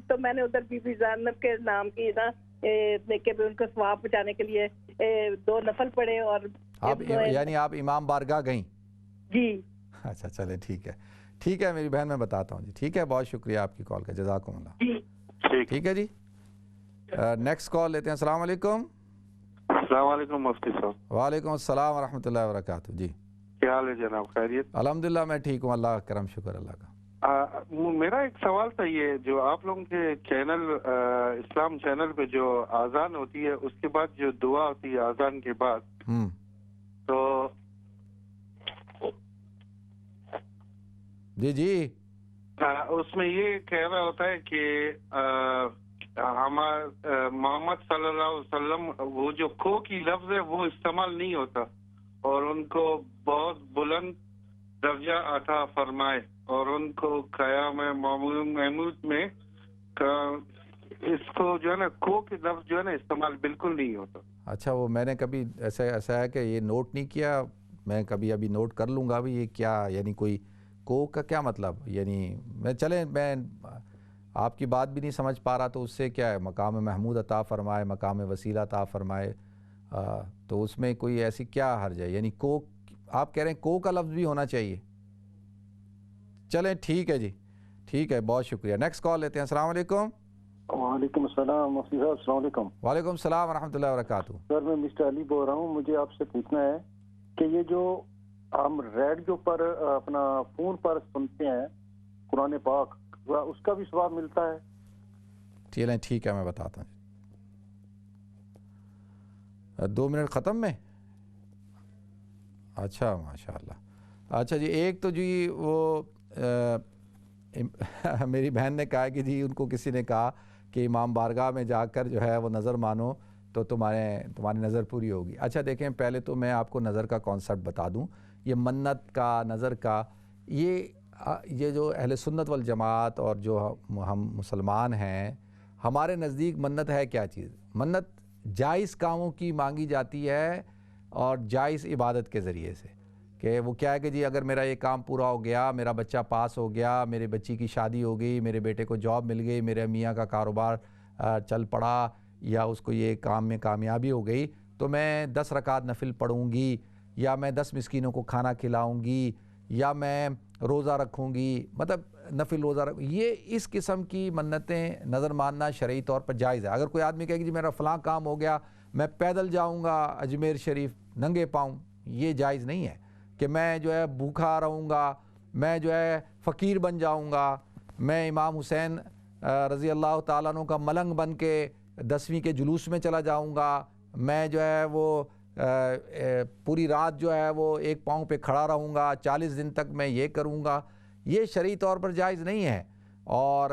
تو میں نے ادھر بی بی زینب کے نام کی نا کہ ان کو ثواب پہنچانے کے لیے 2 نفل پڑھے. اور آپ یعنی آپ امام بارگاہ گئیں؟ جی. اچھا چلیں ٹھیک ہے، ٹھیک ہے میری بہن، میں بتاتا ہوں جی. ٹھیک ہے، بہت شکریہ آپ کی کال کا، جزاکم اللہ. ٹھیک ہے جی. نیکسٹ کال لیتے ہیں. السلام علیکم. السلام علیکم مفتی صاحب. وعلیکم السلام ورحمۃ اللہ وبرکاتہ. جی کیا حال ہے جناب؟ خیریت؟ الحمدللہ میں ٹھیک ہوں، اللہ کا کرم، شکر اللہ کا. میرا ایک سوال تھا، یہ جو آپ لوگوں کے چینل اسلام چینل پہ جو آذان ہوتی ہے اس کے بعد جو دعا ہوتی ہے آذان کے بعد، تو جی جی اس میں یہ کہہ رہا ہوتا ہے کہ محمد صلی اللہ علیہ وسلم، وہ جو کھو کی لفظ ہے وہ استعمال نہیں ہوتا، اور ان کو بہت بلند درجہ عطا فرمائے، اور ان کو قیام محمود میں اس کو جو ہے نا کھو کے لفظ جو ہے نا استعمال بالکل نہیں ہوتا. اچھا، وہ میں نے کبھی ایسا ہے کہ یہ نوٹ نہیں کیا، میں کبھی ابھی نوٹ کر لوں گا. بھی یہ کیا یعنی کوئی کو کا کیا مطلب، یعنی میں آپ کی بات بھی نہیں سمجھ پا رہا، تو اس سے کیا ہے، مقام محمود عطا فرمائے، مقام وسیلہ عطا فرمائے، تو اس میں کوئی ایسی کیا حرج ہے؟ یعنی کو آپ کہہ رہے ہیں کو کا لفظ بھی ہونا چاہیے. چلیں ٹھیک ہے جی، ٹھیک ہے، بہت شکریہ. نیکسٹ کال لیتے ہیں. السلام علیکم. وعلیکم السلام مفتی صاحب. السلام علیکم. وعلیکم السلام ورحمۃ اللہ وبرکاتہ. سر میں مسٹر علی بول رہا ہوں. مجھے آپ سے پوچھنا ہے کہ یہ جو ہم ریڈیو پر اپنا فون پر سنتے ہیں قرآن پاک، اس کا بھی ثواب ملتا ہے؟ چلیں ٹھیک ہے، میں بتاتا ہوں. 2 منٹ ختم میں؟ اچھا ماشاء اللہ. اچھا جی، ایک تو جی وہ میری بہن نے کہا کہ جی ان کو کسی نے کہا کہ امام بارگاہ میں جا کر جو ہے وہ نظر مانو تو تمہاری نظر پوری ہوگی. اچھا دیکھیں، پہلے تو میں آپ کو نظر کا کانسیپٹ بتا دوں. یہ منت کا، نظر کا، یہ جو اہل سنت والجماعت اور جو ہم مسلمان ہیں، ہمارے نزدیک منت ہے کیا چیز؟ منت جائز کاموں کی مانگی جاتی ہے اور جائز عبادت کے ذریعے سے، کہ وہ کیا ہے کہ جی اگر میرا یہ کام پورا ہو گیا، میرا بچہ پاس ہو گیا، میرے بچی کی شادی ہو گئی، میرے بیٹے کو جاب مل گئی، میرے میاں کا کاروبار چل پڑا، یا اس کو یہ کام میں کامیابی ہو گئی، تو میں 10 رکعت نفل پڑھوں گی، یا میں 10 مسکینوں کو کھانا کھلاؤں گی، یا میں روزہ رکھوں گی، مطلب نفل روزہ یہ اس قسم کی منتیں نظر ماننا شرعی طور پر جائز ہے۔ اگر کوئی آدمی کہے کہ جی میرا فلاں کام ہو گیا، میں پیدل جاؤں گا اجمیر شریف ننگے پاؤں، یہ جائز نہیں ہے کہ میں جو ہے بھوکا رہوں گا، میں جو ہے فقیر بن جاؤں گا، میں امام حسین رضی اللہ تعالیٰ عنہ کا ملنگ بن کے 10ویں کے جلوس میں چلا جاؤں گا، میں جو ہے وہ پوری رات جو ہے وہ ایک پاؤں پہ کھڑا رہوں گا، 40 دن تک میں یہ کروں گا، یہ شرعی طور پر جائز نہیں ہے۔ اور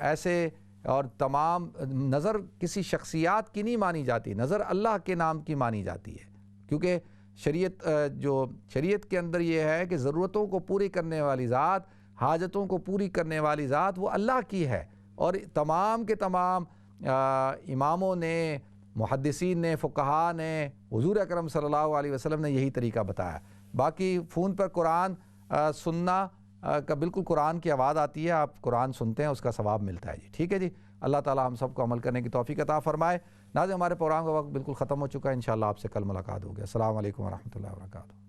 ایسے اور تمام نظر کسی شخصیات کی نہیں مانی جاتی، نظر اللہ کے نام کی مانی جاتی ہے، کیونکہ شریعت کے اندر یہ ہے کہ ضرورتوں کو پوری کرنے والی ذات، حاجتوں کو پوری کرنے والی ذات وہ اللہ کی ہے، اور تمام کے تمام اماموں نے، محدثین نے، فقہاء نے، حضور اکرم صلی اللہ علیہ وسلم نے یہی طریقہ بتایا۔ باقی فون پر قرآن سننا کا بالکل قرآن کی آواز آتی ہے، آپ قرآن سنتے ہیں، اس کا ثواب ملتا ہے جی، ٹھیک ہے جی۔ اللہ تعالی ہم سب کو عمل کرنے کی توفیق عطا فرمائے۔ ناظرین ہمارے پروگرام کا وقت بالکل ختم ہو چکا ہے، انشاءاللہ آپ سے کل ملاقات ہوگی۔ السلام علیکم ورحمۃ اللہ وبرکاتہ۔